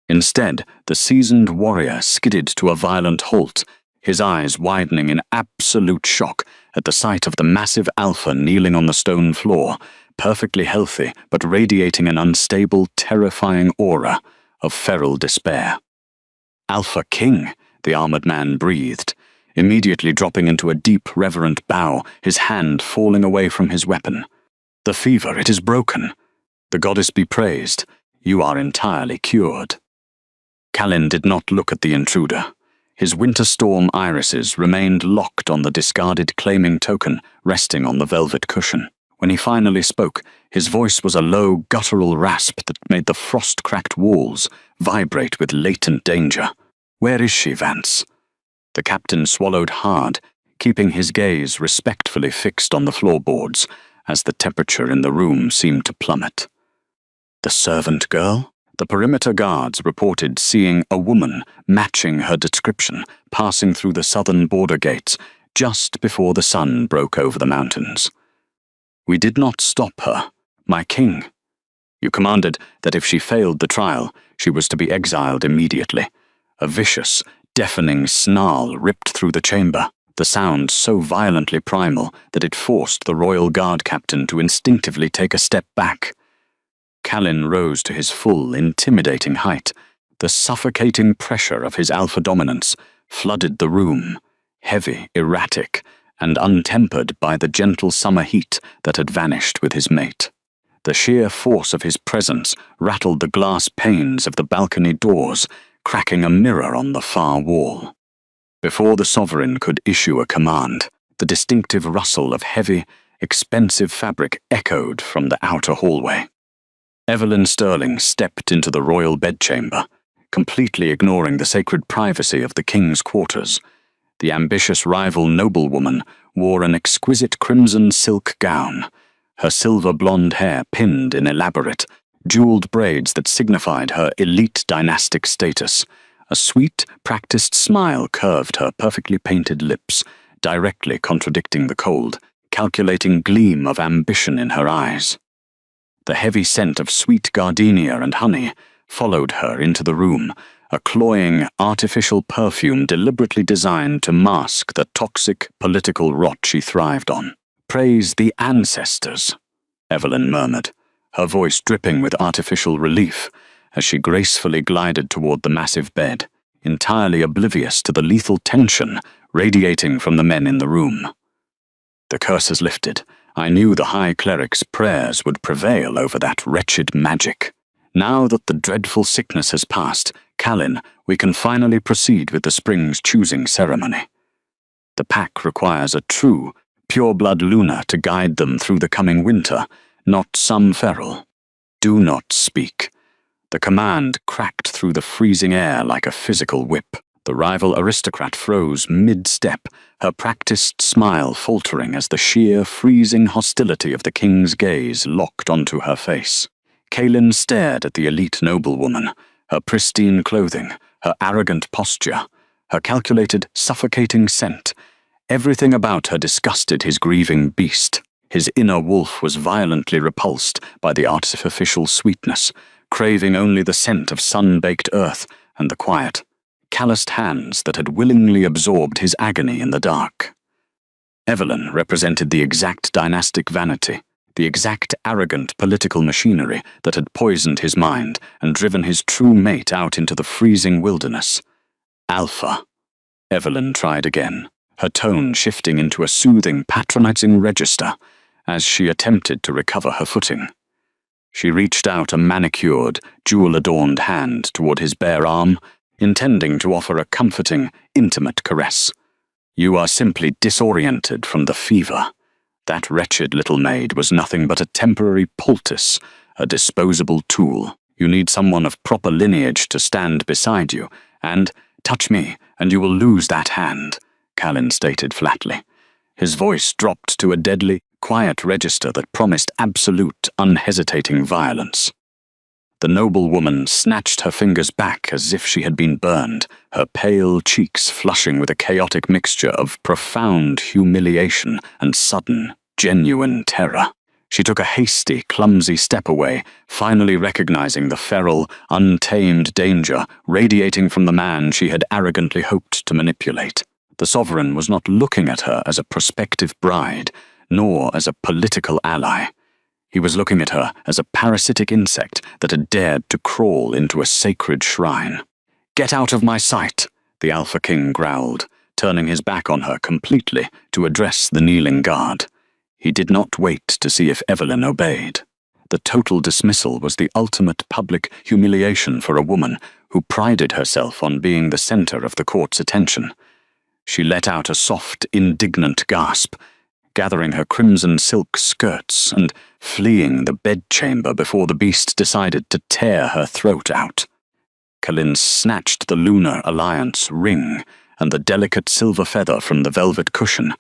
Instead, the seasoned warrior skidded to a violent halt, his eyes widening in absolute shock at the sight of the massive alpha kneeling on the stone floor, perfectly healthy but radiating an unstable, terrifying aura of feral despair. "Alpha King," the armored man breathed, immediately dropping into a deep, reverent bow, his hand falling away from his weapon. "The fever, it is broken. The goddess be praised. You are entirely cured." Callan did not look at the intruder. His winter storm irises remained locked on the discarded claiming token resting on the velvet cushion. When he finally spoke, his voice was a low, guttural rasp that made the frost-cracked walls vibrate with latent danger. "Where is she, Vance?" The captain swallowed hard, keeping his gaze respectfully fixed on the floorboards as the temperature in the room seemed to plummet. "The servant girl?" The perimeter guards reported seeing a woman matching her description passing through the southern border gates just before the sun broke over the mountains. "We did not stop her, my king. You commanded that if she failed the trial, she was to be exiled immediately." A vicious, deafening snarl ripped through the chamber, the sound so violently primal that it forced the royal guard captain to instinctively take a step back. Callan rose to his full, intimidating height. The suffocating pressure of his alpha dominance flooded the room, heavy, erratic, and untempered by the gentle summer heat that had vanished with his mate. The sheer force of his presence rattled the glass panes of the balcony doors, cracking a mirror on the far wall. Before the sovereign could issue a command, the distinctive rustle of heavy, expensive fabric echoed from the outer hallway. Evelyn Sterling stepped into the royal bedchamber, completely ignoring the sacred privacy of the king's quarters. The ambitious rival noblewoman wore an exquisite crimson silk gown, her silver blonde hair pinned in elaborate, jeweled braids that signified her elite dynastic status. A sweet, practiced smile curved her perfectly painted lips, directly contradicting the cold, calculating gleam of ambition in her eyes. The heavy scent of sweet gardenia and honey followed her into the room, a cloying, artificial perfume deliberately designed to mask the toxic political rot she thrived on. "Praise the ancestors," Evelyn murmured, her voice dripping with artificial relief as she gracefully glided toward the massive bed, entirely oblivious to the lethal tension radiating from the men in the room. The curses lifted. I knew the High Cleric's prayers would prevail over that wretched magic. Now that the dreadful sickness has passed, Callan, we can finally proceed with the spring's choosing ceremony. The pack requires a true, pure-blood Luna to guide them through the coming winter, not some feral. Do not speak. The command cracked through the freezing air like a physical whip. The rival aristocrat froze mid-step, her practiced smile faltering as the sheer, freezing hostility of the king's gaze locked onto her face. Kaelin stared at the elite noblewoman, her pristine clothing, her arrogant posture, her calculated, suffocating scent. Everything about her disgusted his grieving beast. His inner wolf was violently repulsed by the artificial sweetness, craving only the scent of sun-baked earth and the quiet, calloused hands that had willingly absorbed his agony in the dark. Evelyn represented the exact dynastic vanity, the exact arrogant political machinery that had poisoned his mind and driven his true mate out into the freezing wilderness. Alpha. Evelyn tried again, her tone shifting into a soothing, patronizing register as she attempted to recover her footing. She reached out a manicured, jewel-adorned hand toward his bare arm, intending to offer a comforting, intimate caress. "You are simply disoriented from the fever. That wretched little maid was nothing but a temporary poultice, a disposable tool. You need someone of proper lineage to stand beside you, and touch me, and you will lose that hand," Callan stated flatly. His voice dropped to a deadly, quiet register that promised absolute, unhesitating violence. The noblewoman snatched her fingers back as if she had been burned, her pale cheeks flushing with a chaotic mixture of profound humiliation and sudden, genuine terror. She took a hasty, clumsy step away, finally recognizing the feral, untamed danger radiating from the man she had arrogantly hoped to manipulate. The sovereign was not looking at her as a prospective bride, nor as a political ally. He was looking at her as a parasitic insect that had dared to crawl into a sacred shrine. "Get out of my sight," the Alpha King growled, turning his back on her completely to address the kneeling guard. He did not wait to see if Evelyn obeyed. The total dismissal was the ultimate public humiliation for a woman who prided herself on being the center of the court's attention. She let out a soft, indignant gasp, gathering her crimson silk skirts and fleeing the bedchamber before the beast decided to tear her throat out. Kalin snatched the Lunar Alliance ring and the delicate silver feather from the velvet cushion,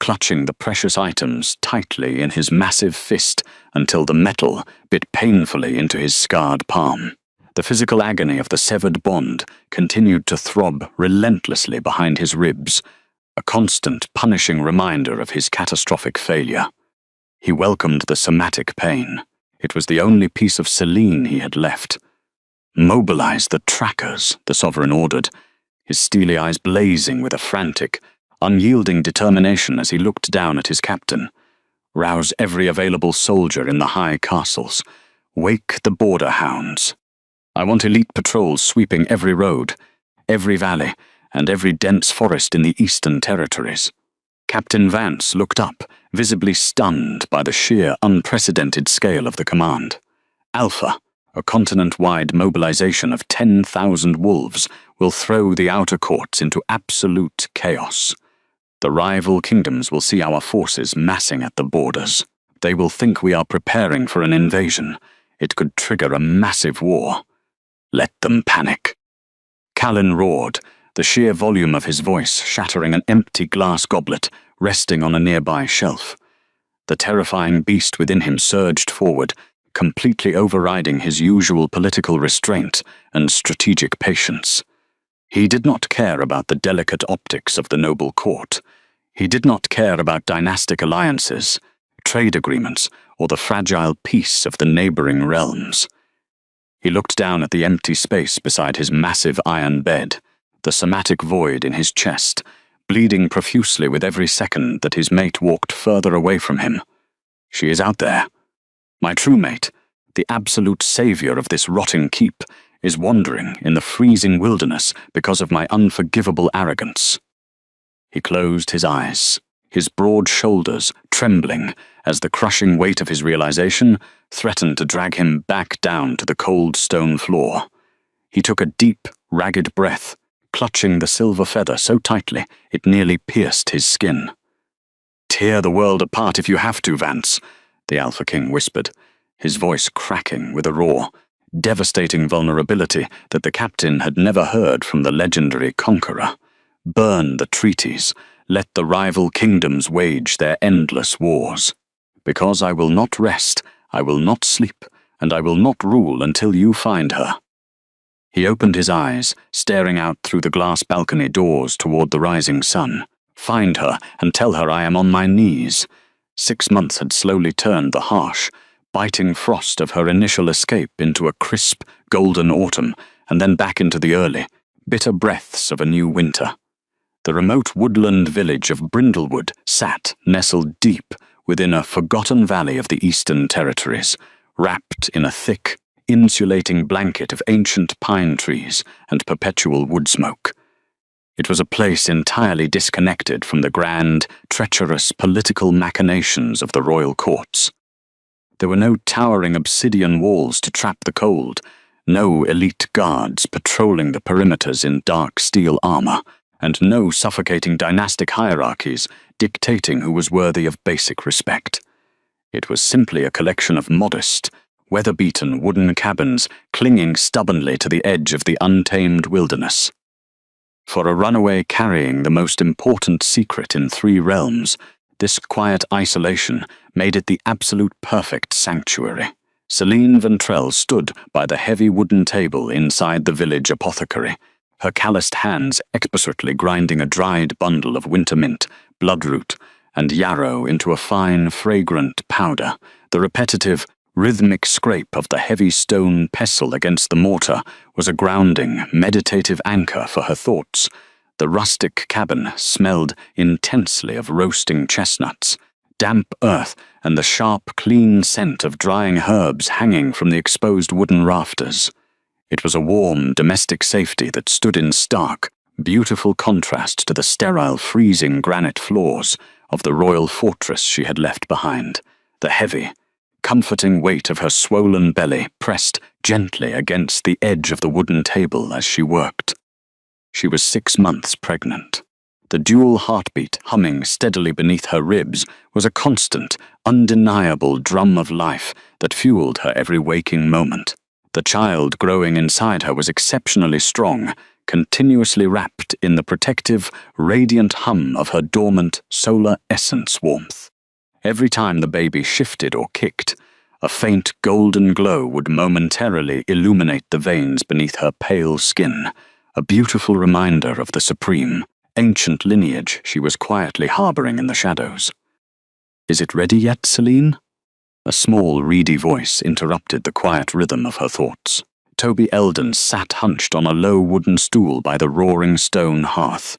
clutching the precious items tightly in his massive fist until the metal bit painfully into his scarred palm. The physical agony of the severed bond continued to throb relentlessly behind his ribs, a constant, punishing reminder of his catastrophic failure. He welcomed the somatic pain. It was the only piece of Selene he had left. "Mobilize the trackers," the Sovereign ordered, his steely eyes blazing with a frantic, unyielding determination as he looked down at his captain. "Rouse every available soldier in the high castles. Wake the border hounds. I want elite patrols sweeping every road, every valley, and every dense forest in the Eastern Territories." Captain Vance looked up, visibly stunned by the sheer, unprecedented scale of the command. "Alpha, a continent-wide mobilization of 10,000 wolves, will throw the outer courts into absolute chaos. The rival kingdoms will see our forces massing at the borders. They will think we are preparing for an invasion. It could trigger a massive war. Let them panic." Kalin roared, the sheer volume of his voice shattering an empty glass goblet resting on a nearby shelf. The terrifying beast within him surged forward, completely overriding his usual political restraint and strategic patience. He did not care about the delicate optics of the noble court. He did not care about dynastic alliances, trade agreements, or the fragile peace of the neighboring realms. He looked down at the empty space beside his massive iron bed, the somatic void in his chest, bleeding profusely with every second that his mate walked further away from him. She is out there. My true mate, the absolute savior of this rotting keep, is wandering in the freezing wilderness because of my unforgivable arrogance. He closed his eyes, his broad shoulders trembling as the crushing weight of his realization threatened to drag him back down to the cold stone floor. He took a deep, ragged breath, clutching the silver feather so tightly it nearly pierced his skin. "Tear the world apart if you have to, Vance," the Alpha King whispered, his voice cracking with a roar, devastating vulnerability that the captain had never heard from the legendary conqueror. "Burn the treaties. Let the rival kingdoms wage their endless wars. Because I will not rest, I will not sleep, and I will not rule until you find her." He opened his eyes, staring out through the glass balcony doors toward the rising sun. "Find her and tell her I am on my knees." 6 months had slowly turned the harsh, biting frost of her initial escape into a crisp, golden autumn, and then back into the early, bitter breaths of a new winter. The remote woodland village of Brindlewood sat, nestled deep, within a forgotten valley of the Eastern Territories, wrapped in a thick, insulating blanket of ancient pine trees and perpetual wood smoke. It was a place entirely disconnected from the grand, treacherous political machinations of the royal courts. There were no towering obsidian walls to trap the cold, no elite guards patrolling the perimeters in dark steel armor, and no suffocating dynastic hierarchies dictating who was worthy of basic respect. It was simply a collection of modest, weather-beaten wooden cabins clinging stubbornly to the edge of the untamed wilderness. For a runaway carrying the most important secret in 3 realms, this quiet isolation made it the absolute perfect sanctuary. Selene Ventrell stood by the heavy wooden table inside the village apothecary, her calloused hands expertly grinding a dried bundle of winter mint, bloodroot, and yarrow into a fine, fragrant powder. The repetitive, rhythmic scrape of the heavy stone pestle against the mortar was a grounding, meditative anchor for her thoughts. The rustic cabin smelled intensely of roasting chestnuts, damp earth, and the sharp, clean scent of drying herbs hanging from the exposed wooden rafters. It was a warm, domestic safety that stood in stark, beautiful contrast to the sterile, freezing granite floors of the royal fortress she had left behind. The heavy, comforting weight of her swollen belly pressed gently against the edge of the wooden table as she worked. She was 6 months pregnant. The dual heartbeat humming steadily beneath her ribs was a constant, undeniable drum of life that fueled her every waking moment. The child growing inside her was exceptionally strong, continuously wrapped in the protective, radiant hum of her dormant solar essence warmth. Every time the baby shifted or kicked, a faint golden glow would momentarily illuminate the veins beneath her pale skin, a beautiful reminder of the supreme, ancient lineage she was quietly harboring in the shadows. "Is it ready yet, Celine?" A small, reedy voice interrupted the quiet rhythm of her thoughts. Toby Eldon sat hunched on a low wooden stool by the roaring stone hearth.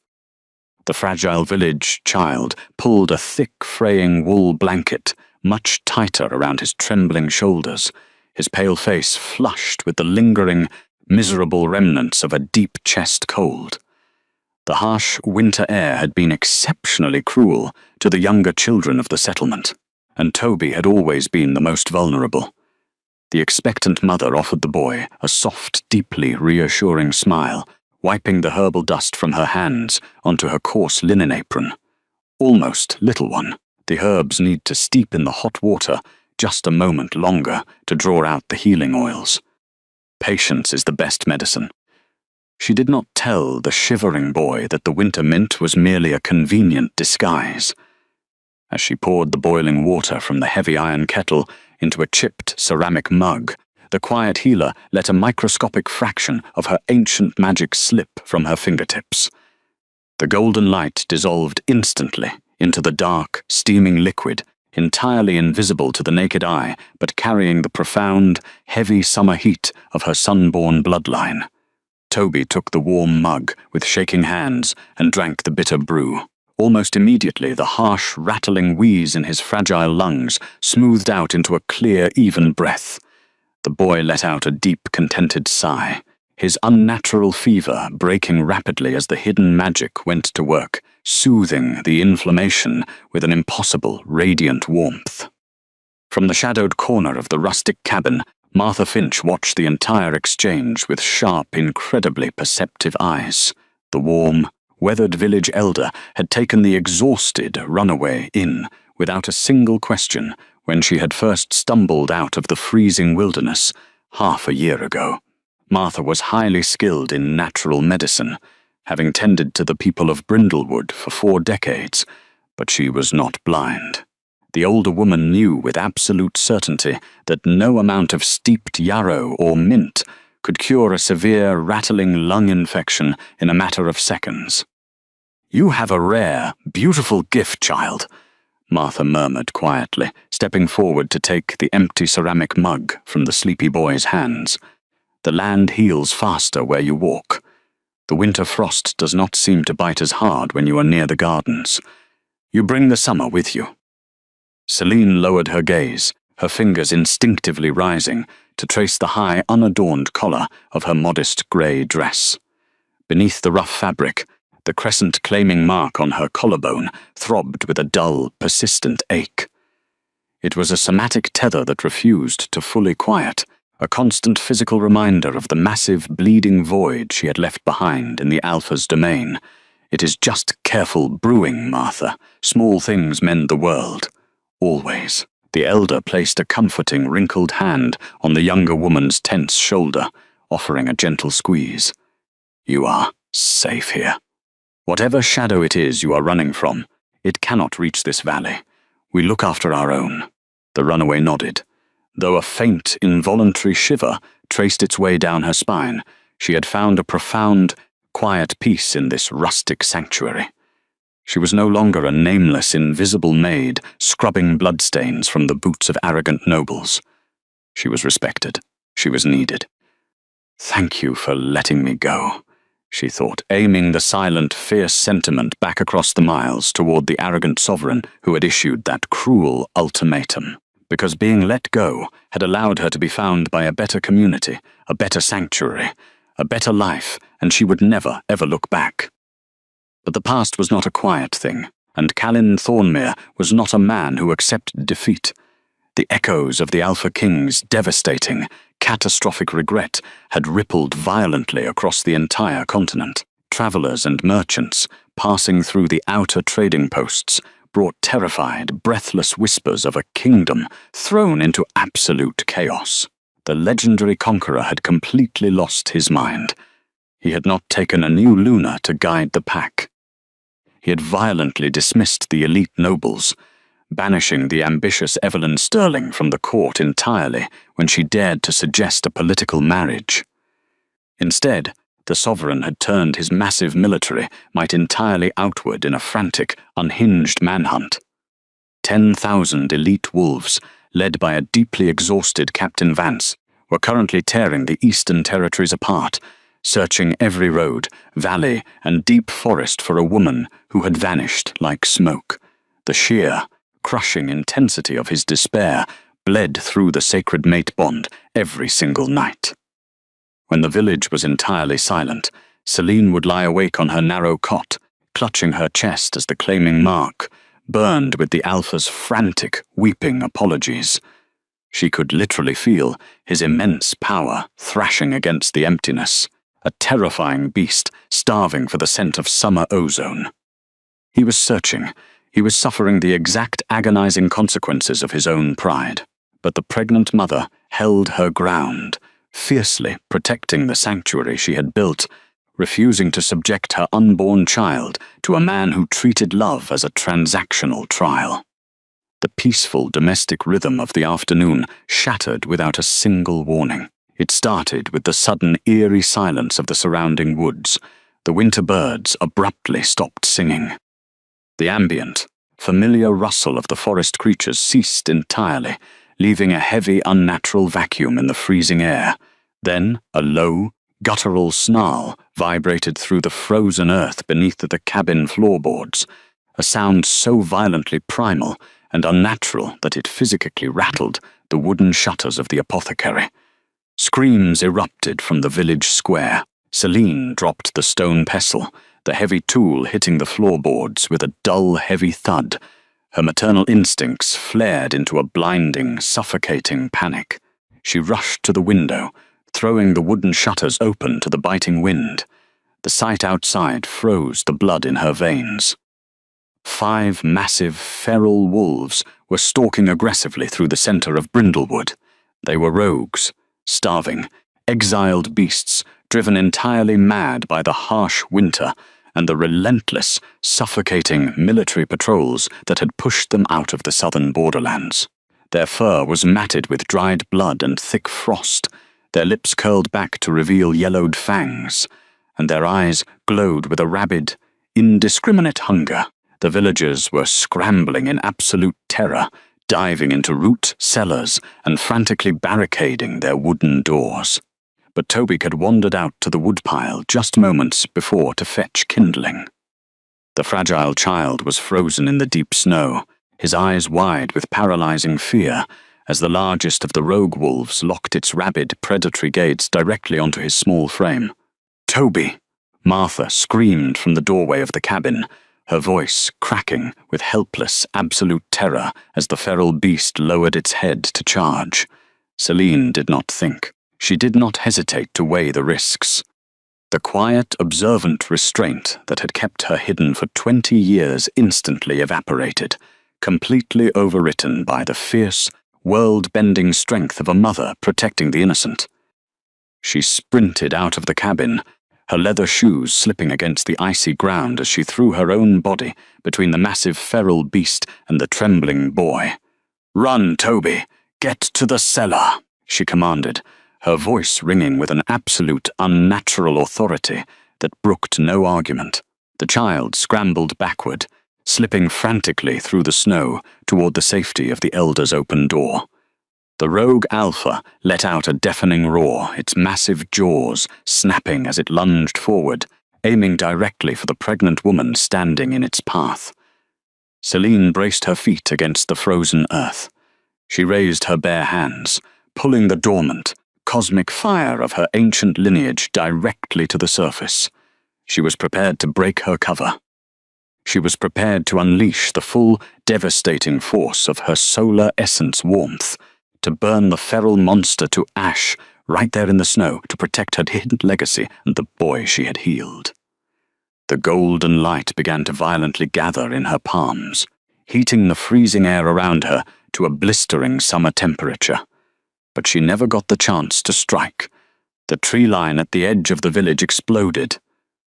The fragile village child pulled a thick, fraying wool blanket much tighter around his trembling shoulders, his pale face flushed with the lingering, miserable remnants of a deep chest cold. The harsh winter air had been exceptionally cruel to the younger children of the settlement, and Toby had always been the most vulnerable. The expectant mother offered the boy a soft, deeply reassuring smile, wiping the herbal dust from her hands onto her coarse linen apron. "Almost, little one. The herbs need to steep in the hot water just a moment longer to draw out the healing oils. Patience is the best medicine." She did not tell the shivering boy that the winter mint was merely a convenient disguise. As she poured the boiling water from the heavy iron kettle into a chipped ceramic mug, the quiet healer let a microscopic fraction of her ancient magic slip from her fingertips. The golden light dissolved instantly into the dark, steaming liquid, entirely invisible to the naked eye, but carrying the profound, heavy summer heat of her sun-born bloodline. Toby took the warm mug with shaking hands and drank the bitter brew. Almost immediately, the harsh, rattling wheeze in his fragile lungs smoothed out into a clear, even breath. The boy let out a deep, contented sigh, his unnatural fever breaking rapidly as the hidden magic went to work, soothing the inflammation with an impossible, radiant warmth. From the shadowed corner of the rustic cabin, Martha Finch watched the entire exchange with sharp, incredibly perceptive eyes. The warm, weathered village elder had taken the exhausted runaway in without a single question when she had first stumbled out of the freezing wilderness half a year ago. Martha was highly skilled in natural medicine, having tended to the people of Brindlewood for 4 decades, but she was not blind. The older woman knew with absolute certainty that no amount of steeped yarrow or mint could cure a severe, rattling lung infection in a matter of seconds. "You have a rare, beautiful gift, child," Martha murmured quietly, stepping forward to take the empty ceramic mug from the sleepy boy's hands. "The land heals faster where you walk. The winter frost does not seem to bite as hard when you are near the gardens. You bring the summer with you." Celine lowered her gaze, her fingers instinctively rising to trace the high, unadorned collar of her modest grey dress. Beneath the rough fabric, the crescent-claiming mark on her collarbone throbbed with a dull, persistent ache. It was a somatic tether that refused to fully quiet, a constant physical reminder of the massive, bleeding void she had left behind in the Alpha's domain. "It is just careful brewing, Martha. Small things mend the world. Always." The elder placed a comforting, wrinkled hand on the younger woman's tense shoulder, offering a gentle squeeze. "You are safe here. Whatever shadow it is you are running from, it cannot reach this valley. We look after our own." The runaway nodded. Though a faint, involuntary shiver traced its way down her spine, she had found a profound, quiet peace in this rustic sanctuary. She was no longer a nameless, invisible maid scrubbing bloodstains from the boots of arrogant nobles. She was respected. She was needed. "Thank you for letting me go," she thought, aiming the silent, fierce sentiment back across the miles toward the arrogant sovereign who had issued that cruel ultimatum. Because being let go had allowed her to be found by a better community, a better sanctuary, a better life, and she would never, ever look back. But the past was not a quiet thing, and Callan Thornmere was not a man who accepted defeat. The echoes of the Alpha King's devastating, catastrophic regret had rippled violently across the entire continent. Travelers and merchants, passing through the outer trading posts, brought terrified, breathless whispers of a kingdom thrown into absolute chaos. The legendary conqueror had completely lost his mind. He had not taken a new Luna to guide the pack. He had violently dismissed the elite nobles, banishing the ambitious Evelyn Sterling from the court entirely when she dared to suggest a political marriage. Instead, the sovereign had turned his massive military might entirely outward in a frantic, unhinged manhunt. 10,000 elite wolves, led by a deeply exhausted Captain Vance, were currently tearing the eastern territories apart, searching every road, valley, and deep forest for a woman who had vanished like smoke. The sheer, crushing intensity of his despair bled through the sacred mate bond every single night. When the village was entirely silent, Celine would lie awake on her narrow cot, clutching her chest as the claiming Mark burned with the Alpha's frantic, weeping apologies. She could literally feel his immense power thrashing against the emptiness, a terrifying beast starving for the scent of summer ozone. He was searching. He was suffering the exact agonizing consequences of his own pride. But the pregnant mother held her ground, fiercely protecting the sanctuary she had built, refusing to subject her unborn child to a man who treated love as a transactional trial. The peaceful domestic rhythm of the afternoon shattered without a single warning. It started with the sudden eerie silence of the surrounding woods. The winter birds abruptly stopped singing. The ambient, familiar rustle of the forest creatures ceased entirely, leaving a heavy, unnatural vacuum in the freezing air. Then a low, guttural snarl vibrated through the frozen earth beneath the cabin floorboards, a sound so violently primal and unnatural that it physically rattled the wooden shutters of the apothecary. Screams erupted from the village square. Celine dropped the stone pestle, the heavy tool hitting the floorboards with a dull, heavy thud. Her maternal instincts flared into a blinding, suffocating panic. She rushed to the window, throwing the wooden shutters open to the biting wind. The sight outside froze the blood in her veins. 5 massive, feral wolves were stalking aggressively through the center of Brindlewood. They were rogues, starving, exiled beasts, driven entirely mad by the harsh winter and the relentless, suffocating military patrols that had pushed them out of the southern borderlands. Their fur was matted with dried blood and thick frost, their lips curled back to reveal yellowed fangs, and their eyes glowed with a rabid, indiscriminate hunger. The villagers were scrambling in absolute terror, diving into root cellars and frantically barricading their wooden doors. But Toby had wandered out to the woodpile just moments before to fetch kindling. The fragile child was frozen in the deep snow, his eyes wide with paralyzing fear, as the largest of the rogue wolves locked its rabid, predatory gaze directly onto his small frame. "Toby!" Martha screamed from the doorway of the cabin, her voice cracking with helpless, absolute terror as the feral beast lowered its head to charge. Celine did not think. She did not hesitate to weigh the risks. The quiet, observant restraint that had kept her hidden for 20 years instantly evaporated, completely overwritten by the fierce, world-bending strength of a mother protecting the innocent. She sprinted out of the cabin, her leather shoes slipping against the icy ground as she threw her own body between the massive feral beast and the trembling boy. "Run, Toby! Get to the cellar!" she commanded, her voice ringing with an absolute, unnatural authority that brooked no argument. The child scrambled backward, slipping frantically through the snow toward the safety of the elder's open door. The rogue Alpha let out a deafening roar, its massive jaws snapping as it lunged forward, aiming directly for the pregnant woman standing in its path. Celine braced her feet against the frozen earth. She raised her bare hands, pulling the dormant, cosmic fire of her ancient lineage directly to the surface. She was prepared to break her cover. She was prepared to unleash the full, devastating force of her solar essence warmth, to burn the feral monster to ash right there in the snow to protect her hidden legacy and the boy she had healed. The golden light began to violently gather in her palms, heating the freezing air around her to a blistering summer temperature. But she never got the chance to strike. The tree line at the edge of the village exploded.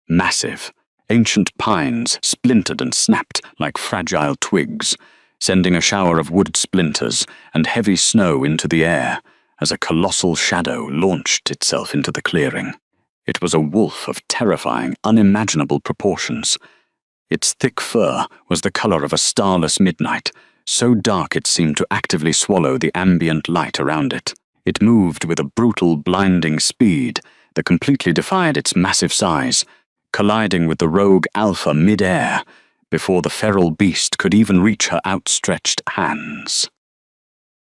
Massive, ancient pines splintered and snapped like fragile twigs, sending a shower of wood splinters and heavy snow into the air as a colossal shadow launched itself into the clearing. It was a wolf of terrifying, unimaginable proportions. Its thick fur was the color of a starless midnight, so dark it seemed to actively swallow the ambient light around it. It moved with a brutal, blinding speed that completely defied its massive size, colliding with the rogue alpha mid-air before the feral beast could even reach her outstretched hands.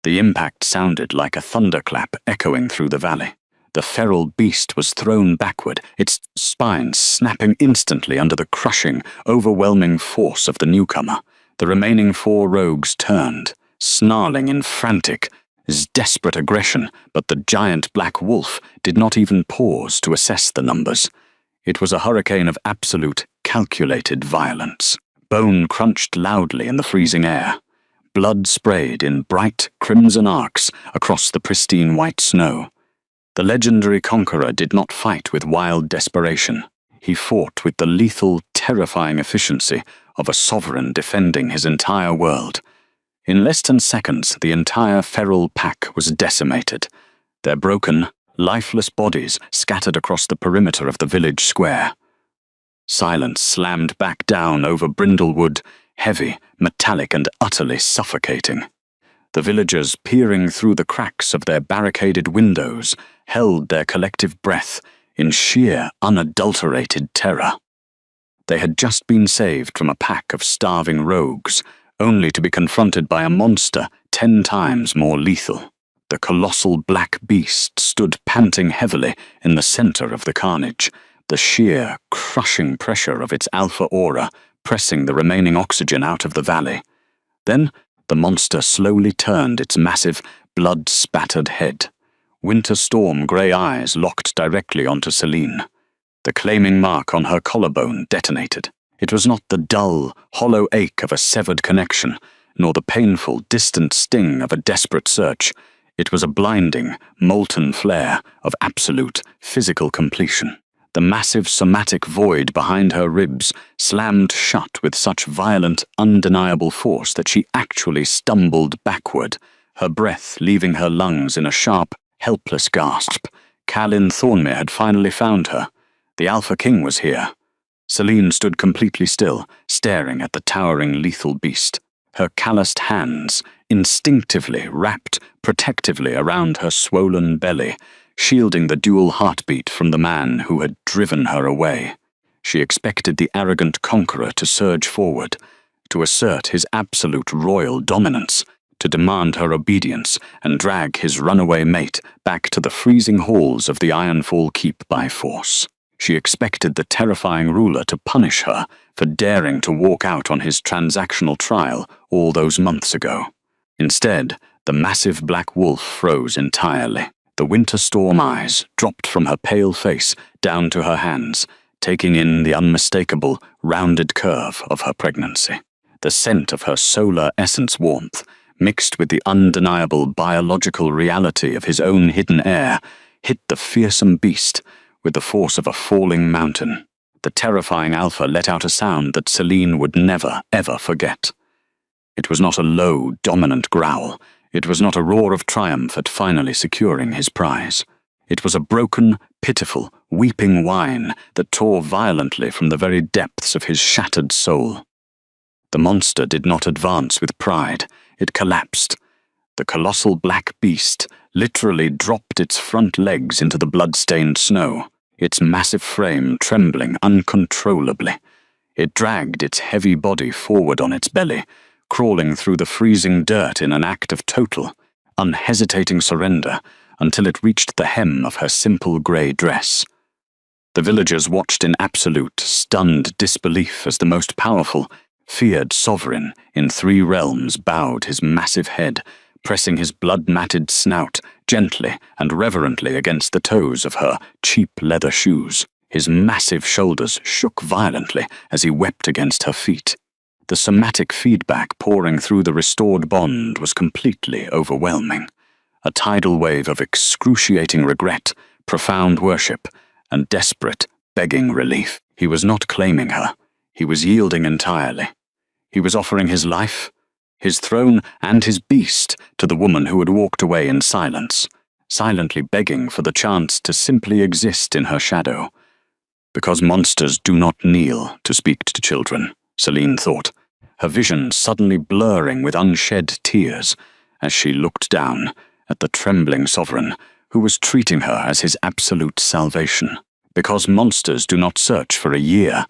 The impact sounded like a thunderclap echoing through the valley. The feral beast was thrown backward, its spine snapping instantly under the crushing, overwhelming force of the newcomer. The remaining 4 rogues turned, snarling in frantic, desperate aggression, but the giant black wolf did not even pause to assess the numbers. It was a hurricane of absolute, calculated violence. Bone crunched loudly in the freezing air. Blood sprayed in bright, crimson arcs across the pristine white snow. The legendary conqueror did not fight with wild desperation. He fought with the lethal, terrifying efficiency of a sovereign defending his entire world. In less than seconds, the entire feral pack was decimated, their broken, lifeless bodies scattered across the perimeter of the village square. Silence slammed back down over Brindlewood, heavy, metallic, and utterly suffocating. The villagers, peering through the cracks of their barricaded windows, held their collective breath in sheer, unadulterated terror. They had just been saved from a pack of starving rogues, only to be confronted by a monster 10 times more lethal. The colossal black beast stood panting heavily in the center of the carnage, the sheer, crushing pressure of its alpha aura pressing the remaining oxygen out of the valley. Then, the monster slowly turned its massive, blood-spattered head. Winter storm grey eyes locked directly onto Celine. The claiming mark on her collarbone detonated. It was not the dull, hollow ache of a severed connection, nor the painful, distant sting of a desperate search. It was a blinding, molten flare of absolute, physical completion. The massive somatic void behind her ribs slammed shut with such violent, undeniable force that she actually stumbled backward, her breath leaving her lungs in a sharp, helpless gasp. Calin Thornmere had finally found her. The Alpha King was here. Celine stood completely still, staring at the towering lethal beast. Her calloused hands instinctively wrapped protectively around her swollen belly, shielding the dual heartbeat from the man who had driven her away. She expected the arrogant conqueror to surge forward, to assert his absolute royal dominance, to demand her obedience and drag his runaway mate back to the freezing halls of the Ironfall Keep by force. She expected the terrifying ruler to punish her for daring to walk out on his transactional trial all those months ago. Instead, the massive black wolf froze entirely. The winter storm eyes dropped from her pale face down to her hands, taking in the unmistakable, rounded curve of her pregnancy. The scent of her solar essence warmth, mixed with the undeniable biological reality of his own hidden air, hit the fearsome beast with the force of a falling mountain. The terrifying Alpha let out a sound that Celine would never, ever forget. It was not a low, dominant growl. It was not a roar of triumph at finally securing his prize. It was a broken, pitiful, weeping whine that tore violently from the very depths of his shattered soul. The monster did not advance with pride. It collapsed. The colossal black beast literally dropped its front legs into the blood-stained snow, its massive frame trembling uncontrollably. It dragged its heavy body forward on its belly, crawling through the freezing dirt in an act of total, unhesitating surrender until it reached the hem of her simple grey dress. The villagers watched in absolute, stunned disbelief as the most powerful, feared sovereign in 3 realms bowed his massive head, pressing his blood-matted snout gently and reverently against the toes of her cheap leather shoes. His massive shoulders shook violently as he wept against her feet. The somatic feedback pouring through the restored bond was completely overwhelming. A tidal wave of excruciating regret, profound worship, and desperate, begging relief. He was not claiming her. He was yielding entirely. He was offering his life, his throne, and his beast to the woman who had walked away in silence, silently begging for the chance to simply exist in her shadow. Because monsters do not kneel to speak to children, Celine thought, her vision suddenly blurring with unshed tears as she looked down at the trembling sovereign who was treating her as his absolute salvation. Because monsters do not search for a year.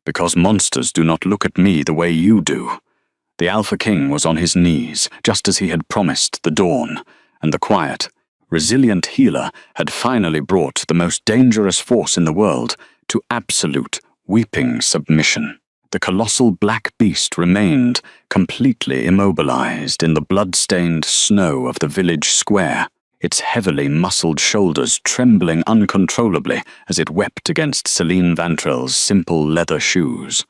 Because monsters do not look at me the way you do. The Alpha King was on his knees, just as he had promised the dawn, and the quiet, resilient healer had finally brought the most dangerous force in the world to absolute, weeping submission. The colossal black beast remained completely immobilized in the blood-stained snow of the village square, its heavily muscled shoulders trembling uncontrollably as it wept against Celine Vantrell's simple leather shoes.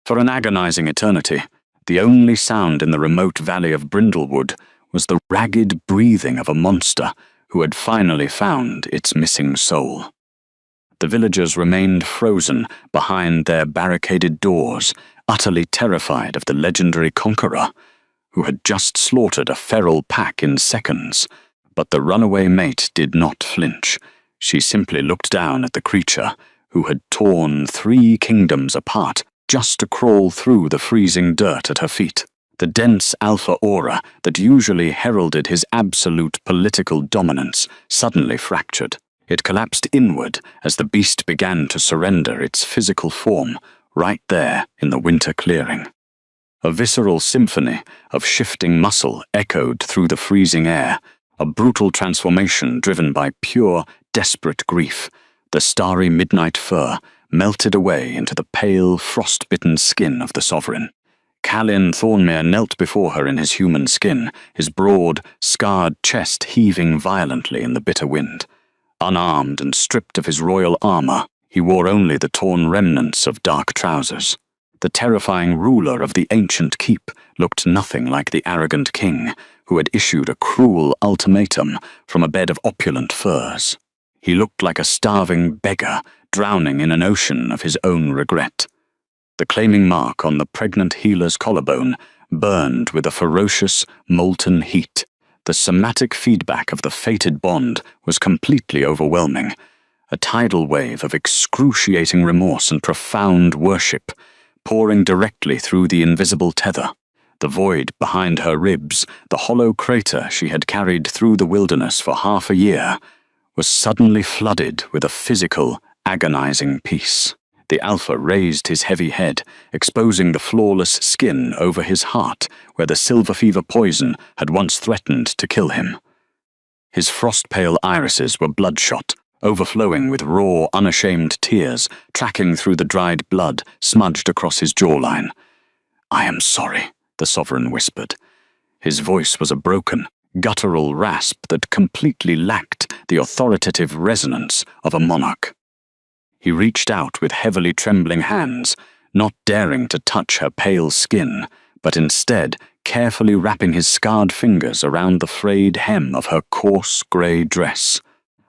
For an agonizing eternity, the only sound in the remote valley of Brindlewood was the ragged breathing of a monster who had finally found its missing soul. The villagers remained frozen behind their barricaded doors, utterly terrified of the legendary conqueror, who had just slaughtered a feral pack in seconds. But the runaway mate did not flinch. She simply looked down at the creature who had torn 3 kingdoms apart just to crawl through the freezing dirt at her feet. The dense alpha aura that usually heralded his absolute political dominance suddenly fractured. It collapsed inward as the beast began to surrender its physical form right there in the winter clearing. A visceral symphony of shifting muscle echoed through the freezing air, a brutal transformation driven by pure, desperate grief. The starry midnight fur melted away into the pale, frost-bitten skin of the sovereign. Calin Thornmere knelt before her in his human skin, his broad, scarred chest heaving violently in the bitter wind. Unarmed and stripped of his royal armor, he wore only the torn remnants of dark trousers. The terrifying ruler of the ancient keep looked nothing like the arrogant king who had issued a cruel ultimatum from a bed of opulent furs. He looked like a starving beggar drowning in an ocean of his own regret. The claiming mark on the pregnant healer's collarbone burned with a ferocious, molten heat. The somatic feedback of the fated bond was completely overwhelming, a tidal wave of excruciating remorse and profound worship, pouring directly through the invisible tether. The void behind her ribs, the hollow crater she had carried through the wilderness for half a year, was suddenly flooded with a physical, agonizing peace. The Alpha raised his heavy head, exposing the flawless skin over his heart where the silver fever poison had once threatened to kill him. His frost-pale irises were bloodshot, overflowing with raw, unashamed tears, tracking through the dried blood smudged across his jawline. "I am sorry," the sovereign whispered. His voice was a broken, guttural rasp that completely lacked the authoritative resonance of a monarch. He reached out with heavily trembling hands, not daring to touch her pale skin, but instead carefully wrapping his scarred fingers around the frayed hem of her coarse grey dress.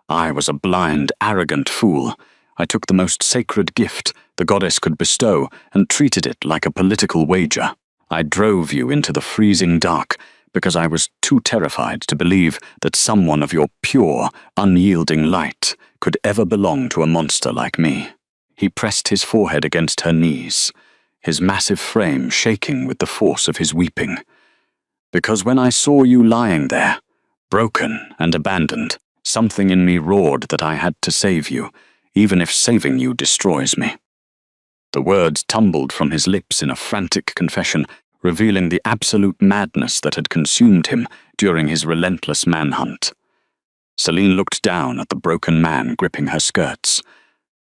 "I was a blind, arrogant fool. I took the most sacred gift the goddess could bestow and treated it like a political wager. I drove you into the freezing dark because I was too terrified to believe that someone of your pure, unyielding light could ever belong to a monster like me." He pressed his forehead against her knees, his massive frame shaking with the force of his weeping. "Because when I saw you lying there, broken and abandoned, something in me roared that I had to save you, even if saving you destroys me." The words tumbled from his lips in a frantic confession, revealing the absolute madness that had consumed him during his relentless manhunt. Celine looked down at the broken man gripping her skirts.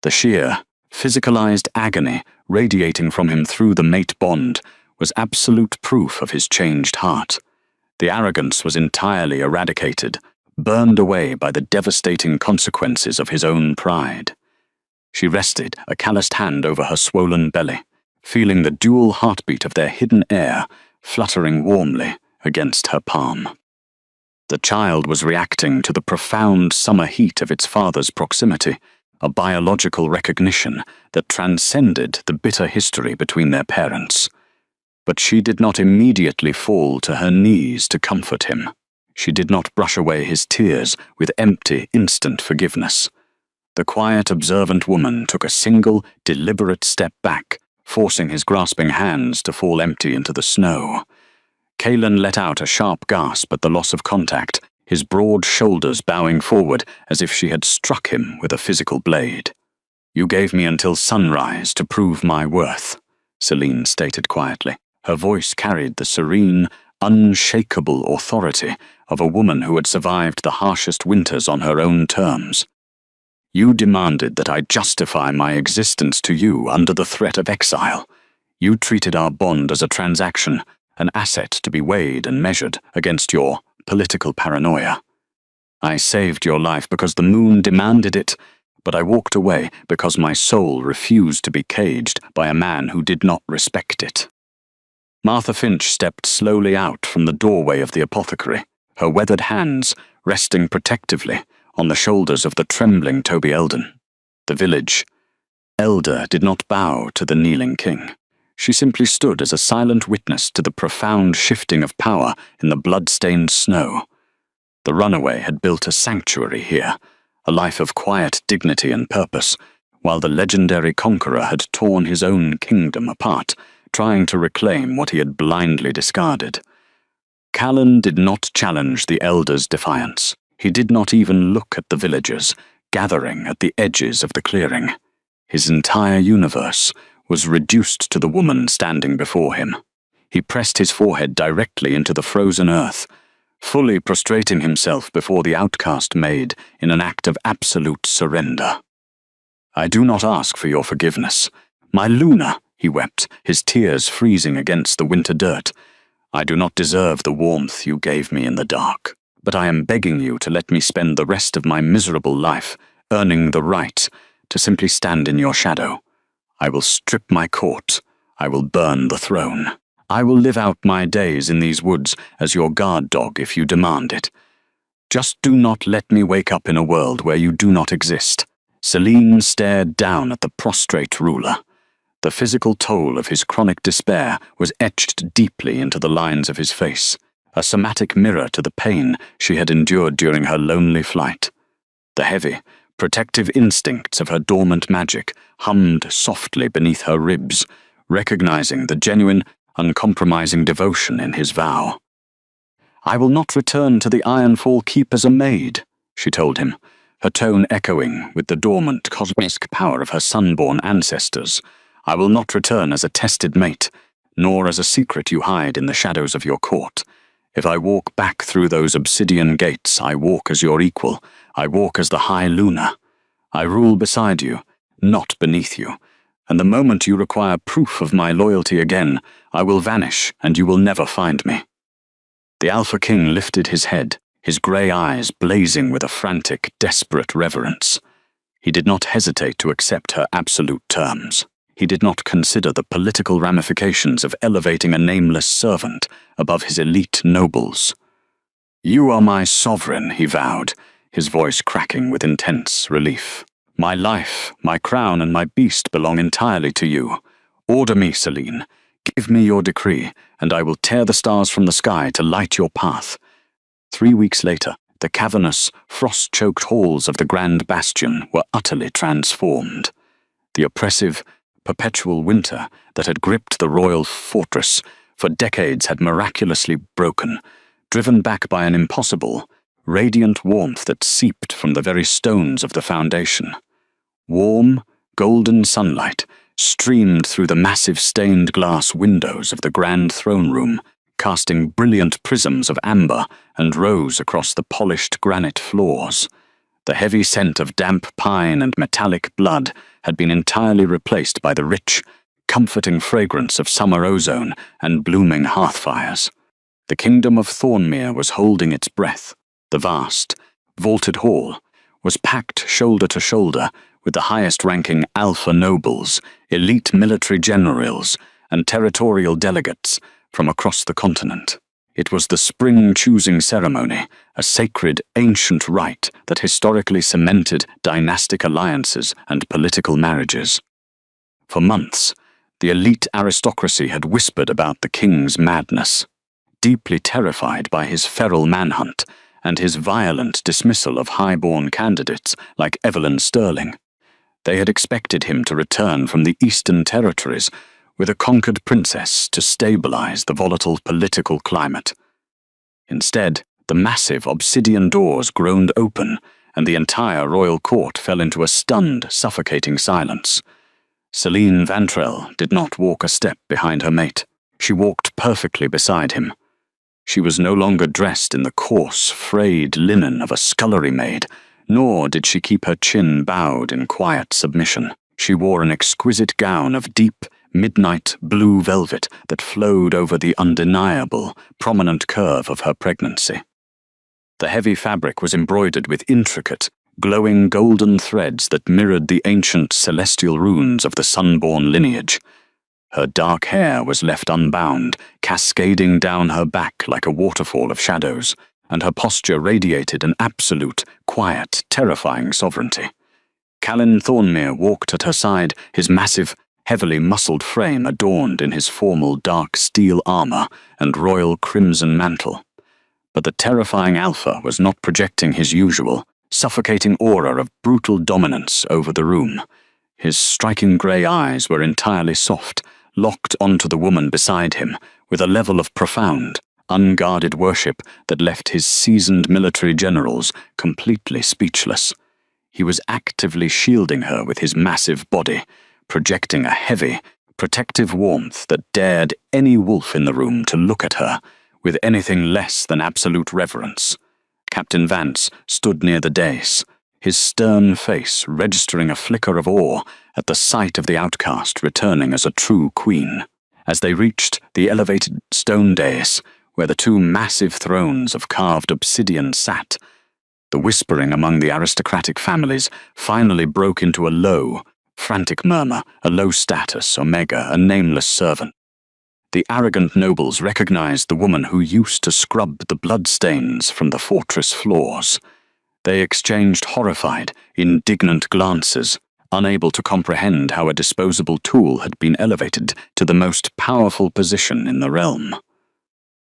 The sheer, physicalized agony radiating from him through the mate bond was absolute proof of his changed heart. The arrogance was entirely eradicated, burned away by the devastating consequences of his own pride. She rested a calloused hand over her swollen belly, feeling the dual heartbeat of their hidden air fluttering warmly against her palm. The child was reacting to the profound summer heat of its father's proximity, a biological recognition that transcended the bitter history between their parents. But she did not immediately fall to her knees to comfort him. She did not brush away his tears with empty, instant forgiveness. The quiet, observant woman took a single, deliberate step back, forcing his grasping hands to fall empty into the snow. Kalen let out a sharp gasp at the loss of contact, his broad shoulders bowing forward as if she had struck him with a physical blade. "You gave me until sunrise to prove my worth," Celine stated quietly. Her voice carried the serene, unshakable authority of a woman who had survived the harshest winters on her own terms. "You demanded that I justify my existence to you under the threat of exile. You treated our bond as a transaction, an asset to be weighed and measured against your political paranoia. I saved your life because the moon demanded it, but I walked away because my soul refused to be caged by a man who did not respect it." Martha Finch stepped slowly out from the doorway of the apothecary, her weathered hands resting protectively on the shoulders of the trembling Toby Eldon. The village elder did not bow to the kneeling king. She simply stood as a silent witness to the profound shifting of power in the blood-stained snow. The runaway had built a sanctuary here, a life of quiet dignity and purpose, while the legendary conqueror had torn his own kingdom apart, trying to reclaim what he had blindly discarded. Callan did not challenge the elder's defiance. He did not even look at the villagers, gathering at the edges of the clearing. His entire universe was reduced to the woman standing before him. He pressed his forehead directly into the frozen earth, fully prostrating himself before the outcast maid in an act of absolute surrender. "I do not ask for your forgiveness. My Luna," he wept, his tears freezing against the winter dirt. "I do not deserve the warmth you gave me in the dark, but I am begging you to let me spend the rest of my miserable life earning the right to simply stand in your shadow. I will strip my court. I will burn the throne. I will live out my days in these woods as your guard dog if you demand it. Just do not let me wake up in a world where you do not exist." Celine stared down at the prostrate ruler. The physical toll of his chronic despair was etched deeply into the lines of his face, a somatic mirror to the pain she had endured during her lonely flight. The heavy, protective instincts of her dormant magic hummed softly beneath her ribs, recognizing the genuine, uncompromising devotion in his vow. "I will not return to the Ironfall Keep as a maid," she told him, her tone echoing with the dormant cosmic power of her sun-born ancestors. "I will not return as a tested mate, nor as a secret you hide in the shadows of your court. If I walk back through those obsidian gates, I walk as your equal. I walk as the High Luna. I rule beside you, not beneath you. And the moment you require proof of my loyalty again, I will vanish and you will never find me." The Alpha King lifted his head, his grey eyes blazing with a frantic, desperate reverence. He did not hesitate to accept her absolute terms. He did not consider the political ramifications of elevating a nameless servant above his elite nobles. "You are my sovereign," he vowed, his voice cracking with intense relief. "My life, my crown, and my beast belong entirely to you. Order me, Celine. Give me your decree, and I will tear the stars from the sky to light your path." 3 weeks later, the cavernous, frost-choked halls of the Grand Bastion were utterly transformed. The oppressive, perpetual winter that had gripped the royal fortress for decades had miraculously broken, driven back by an impossible, radiant warmth that seeped from the very stones of the foundation. Warm, golden sunlight streamed through the massive stained glass windows of the grand throne room, casting brilliant prisms of amber and rose across the polished granite floors. The heavy scent of damp pine and metallic blood had been entirely replaced by the rich, comforting fragrance of summer ozone and blooming hearth-fires. The kingdom of Thornmere was holding its breath. The vast, vaulted hall was packed shoulder to shoulder with the highest-ranking alpha nobles, elite military generals, and territorial delegates from across the continent. It was the spring choosing ceremony, a sacred, ancient rite that historically cemented dynastic alliances and political marriages. For months, the elite aristocracy had whispered about the king's madness. Deeply terrified by his feral manhunt and his violent dismissal of high-born candidates like Evelyn Sterling, they had expected him to return from the Eastern Territories with a conquered princess to stabilize the volatile political climate. Instead, the massive obsidian doors groaned open, and the entire royal court fell into a stunned, suffocating silence. Celine Vantrell did not walk a step behind her mate. She walked perfectly beside him. She was no longer dressed in the coarse, frayed linen of a scullery maid, nor did she keep her chin bowed in quiet submission. She wore an exquisite gown of deep, midnight blue velvet that flowed over the undeniable, prominent curve of her pregnancy. The heavy fabric was embroidered with intricate, glowing golden threads that mirrored the ancient celestial runes of the sun-born lineage. Her dark hair was left unbound, cascading down her back like a waterfall of shadows, and her posture radiated an absolute, quiet, terrifying sovereignty. Callan Thornmere walked at her side, his massive, heavily muscled frame adorned in his formal dark steel armor and royal crimson mantle. But the terrifying alpha was not projecting his usual, suffocating aura of brutal dominance over the room. His striking grey eyes were entirely soft, locked onto the woman beside him, with a level of profound, unguarded worship that left his seasoned military generals completely speechless. He was actively shielding her with his massive body, projecting a heavy, protective warmth that dared any wolf in the room to look at her with anything less than absolute reverence. Captain Vance stood near the dais, his stern face registering a flicker of awe at the sight of the outcast returning as a true queen. As they reached the elevated stone dais, where the two massive thrones of carved obsidian sat, the whispering among the aristocratic families finally broke into a low, frantic murmur, a low-status Omega, a nameless servant. The arrogant nobles recognized the woman who used to scrub the bloodstains from the fortress floors. They exchanged horrified, indignant glances, unable to comprehend how a disposable tool had been elevated to the most powerful position in the realm.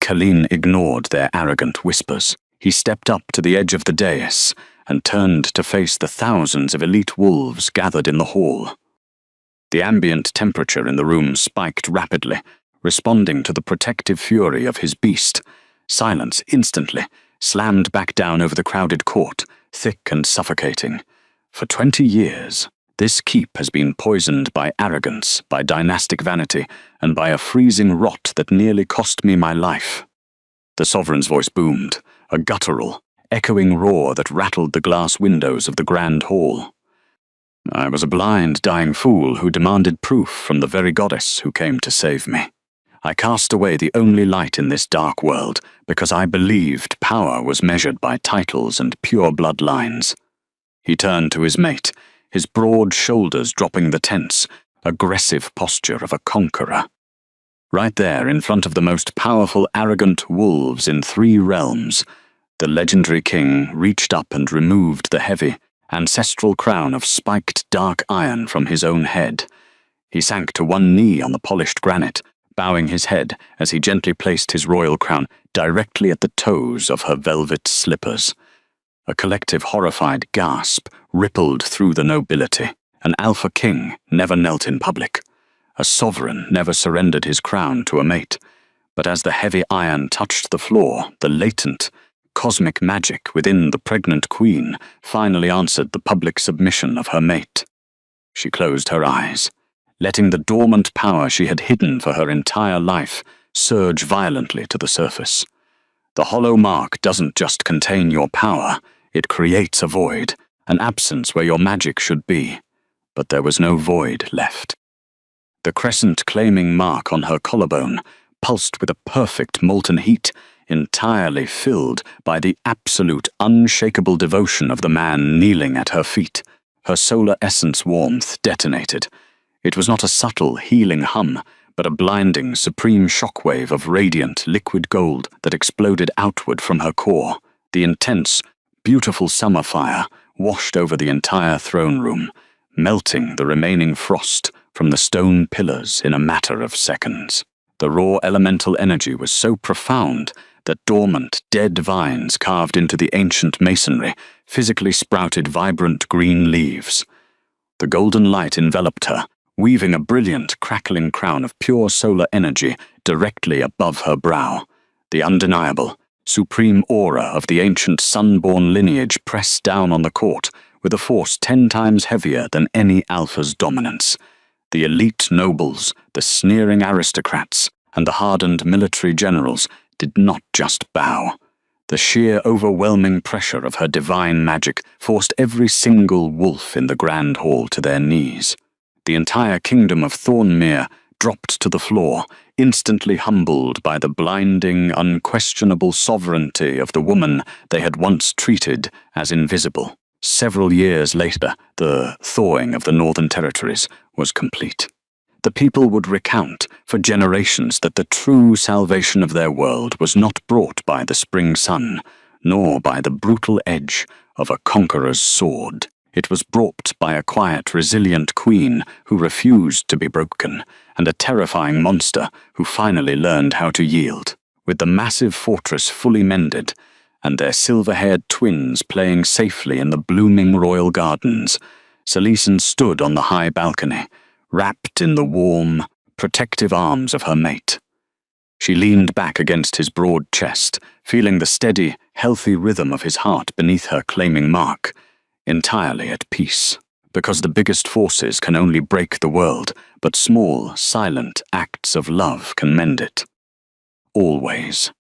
Kalin ignored their arrogant whispers. He stepped up to the edge of the dais and turned to face the thousands of elite wolves gathered in the hall. The ambient temperature in the room spiked rapidly, responding to the protective fury of his beast. Silence instantly slammed back down over the crowded court, thick and suffocating. For 20 years, this keep has been poisoned by arrogance, by dynastic vanity, and by a freezing rot that nearly cost me my life. The sovereign's voice boomed, a guttural, echoing roar that rattled the glass windows of the grand hall. I was a blind, dying fool who demanded proof from the very goddess who came to save me. I cast away the only light in this dark world because I believed power was measured by titles and pure bloodlines. He turned to his mate, his broad shoulders dropping the tense, aggressive posture of a conqueror. Right there, in front of the most powerful, arrogant wolves in 3 realms, the legendary king reached up and removed the heavy, ancestral crown of spiked dark iron from his own head. He sank to one knee on the polished granite, bowing his head as he gently placed his royal crown directly at the toes of her velvet slippers. A collective horrified gasp rippled through the nobility. An alpha king never knelt in public. A sovereign never surrendered his crown to a mate. But as the heavy iron touched the floor, the latent, cosmic magic within the pregnant queen finally answered the public submission of her mate. She closed her eyes, letting the dormant power she had hidden for her entire life surge violently to the surface. The hollow mark doesn't just contain your power, It creates a void, an absence where your magic should be. But there was no void left. The crescent-claiming mark on her collarbone pulsed with a perfect molten heat, entirely filled by the absolute, unshakable devotion of the man kneeling at her feet. Her solar essence warmth detonated. It was not a subtle, healing hum, but a blinding, supreme shockwave of radiant, liquid gold that exploded outward from her core. The intense, beautiful summer fire washed over the entire throne room, melting the remaining frost from the stone pillars in a matter of seconds. The raw elemental energy was so profound that dormant, dead vines carved into the ancient masonry physically sprouted vibrant green leaves. The golden light enveloped her, weaving a brilliant, crackling crown of pure solar energy directly above her brow. The undeniable, supreme aura of the ancient sun-born lineage pressed down on the court with a force 10 times heavier than any alpha's dominance. The elite nobles, the sneering aristocrats, and the hardened military generals did not just bow. The sheer overwhelming pressure of her divine magic forced every single wolf in the grand hall to their knees. The entire kingdom of Thornmere dropped to the floor, instantly humbled by the blinding, unquestionable sovereignty of the woman they had once treated as invisible. Several years later, the thawing of the Northern Territories was complete. The people would recount for generations that the true salvation of their world was not brought by the spring sun, nor by the brutal edge of a conqueror's sword. It was brought by a quiet, resilient queen who refused to be broken, and a terrifying monster who finally learned how to yield. With the massive fortress fully mended, and their silver-haired twins playing safely in the blooming royal gardens, Salisen stood on the high balcony, wrapped in the warm, protective arms of her mate. She leaned back against his broad chest, feeling the steady, healthy rhythm of his heart beneath her claiming mark, entirely at peace. Because the biggest forces can only break the world, but small, silent acts of love can mend it. Always.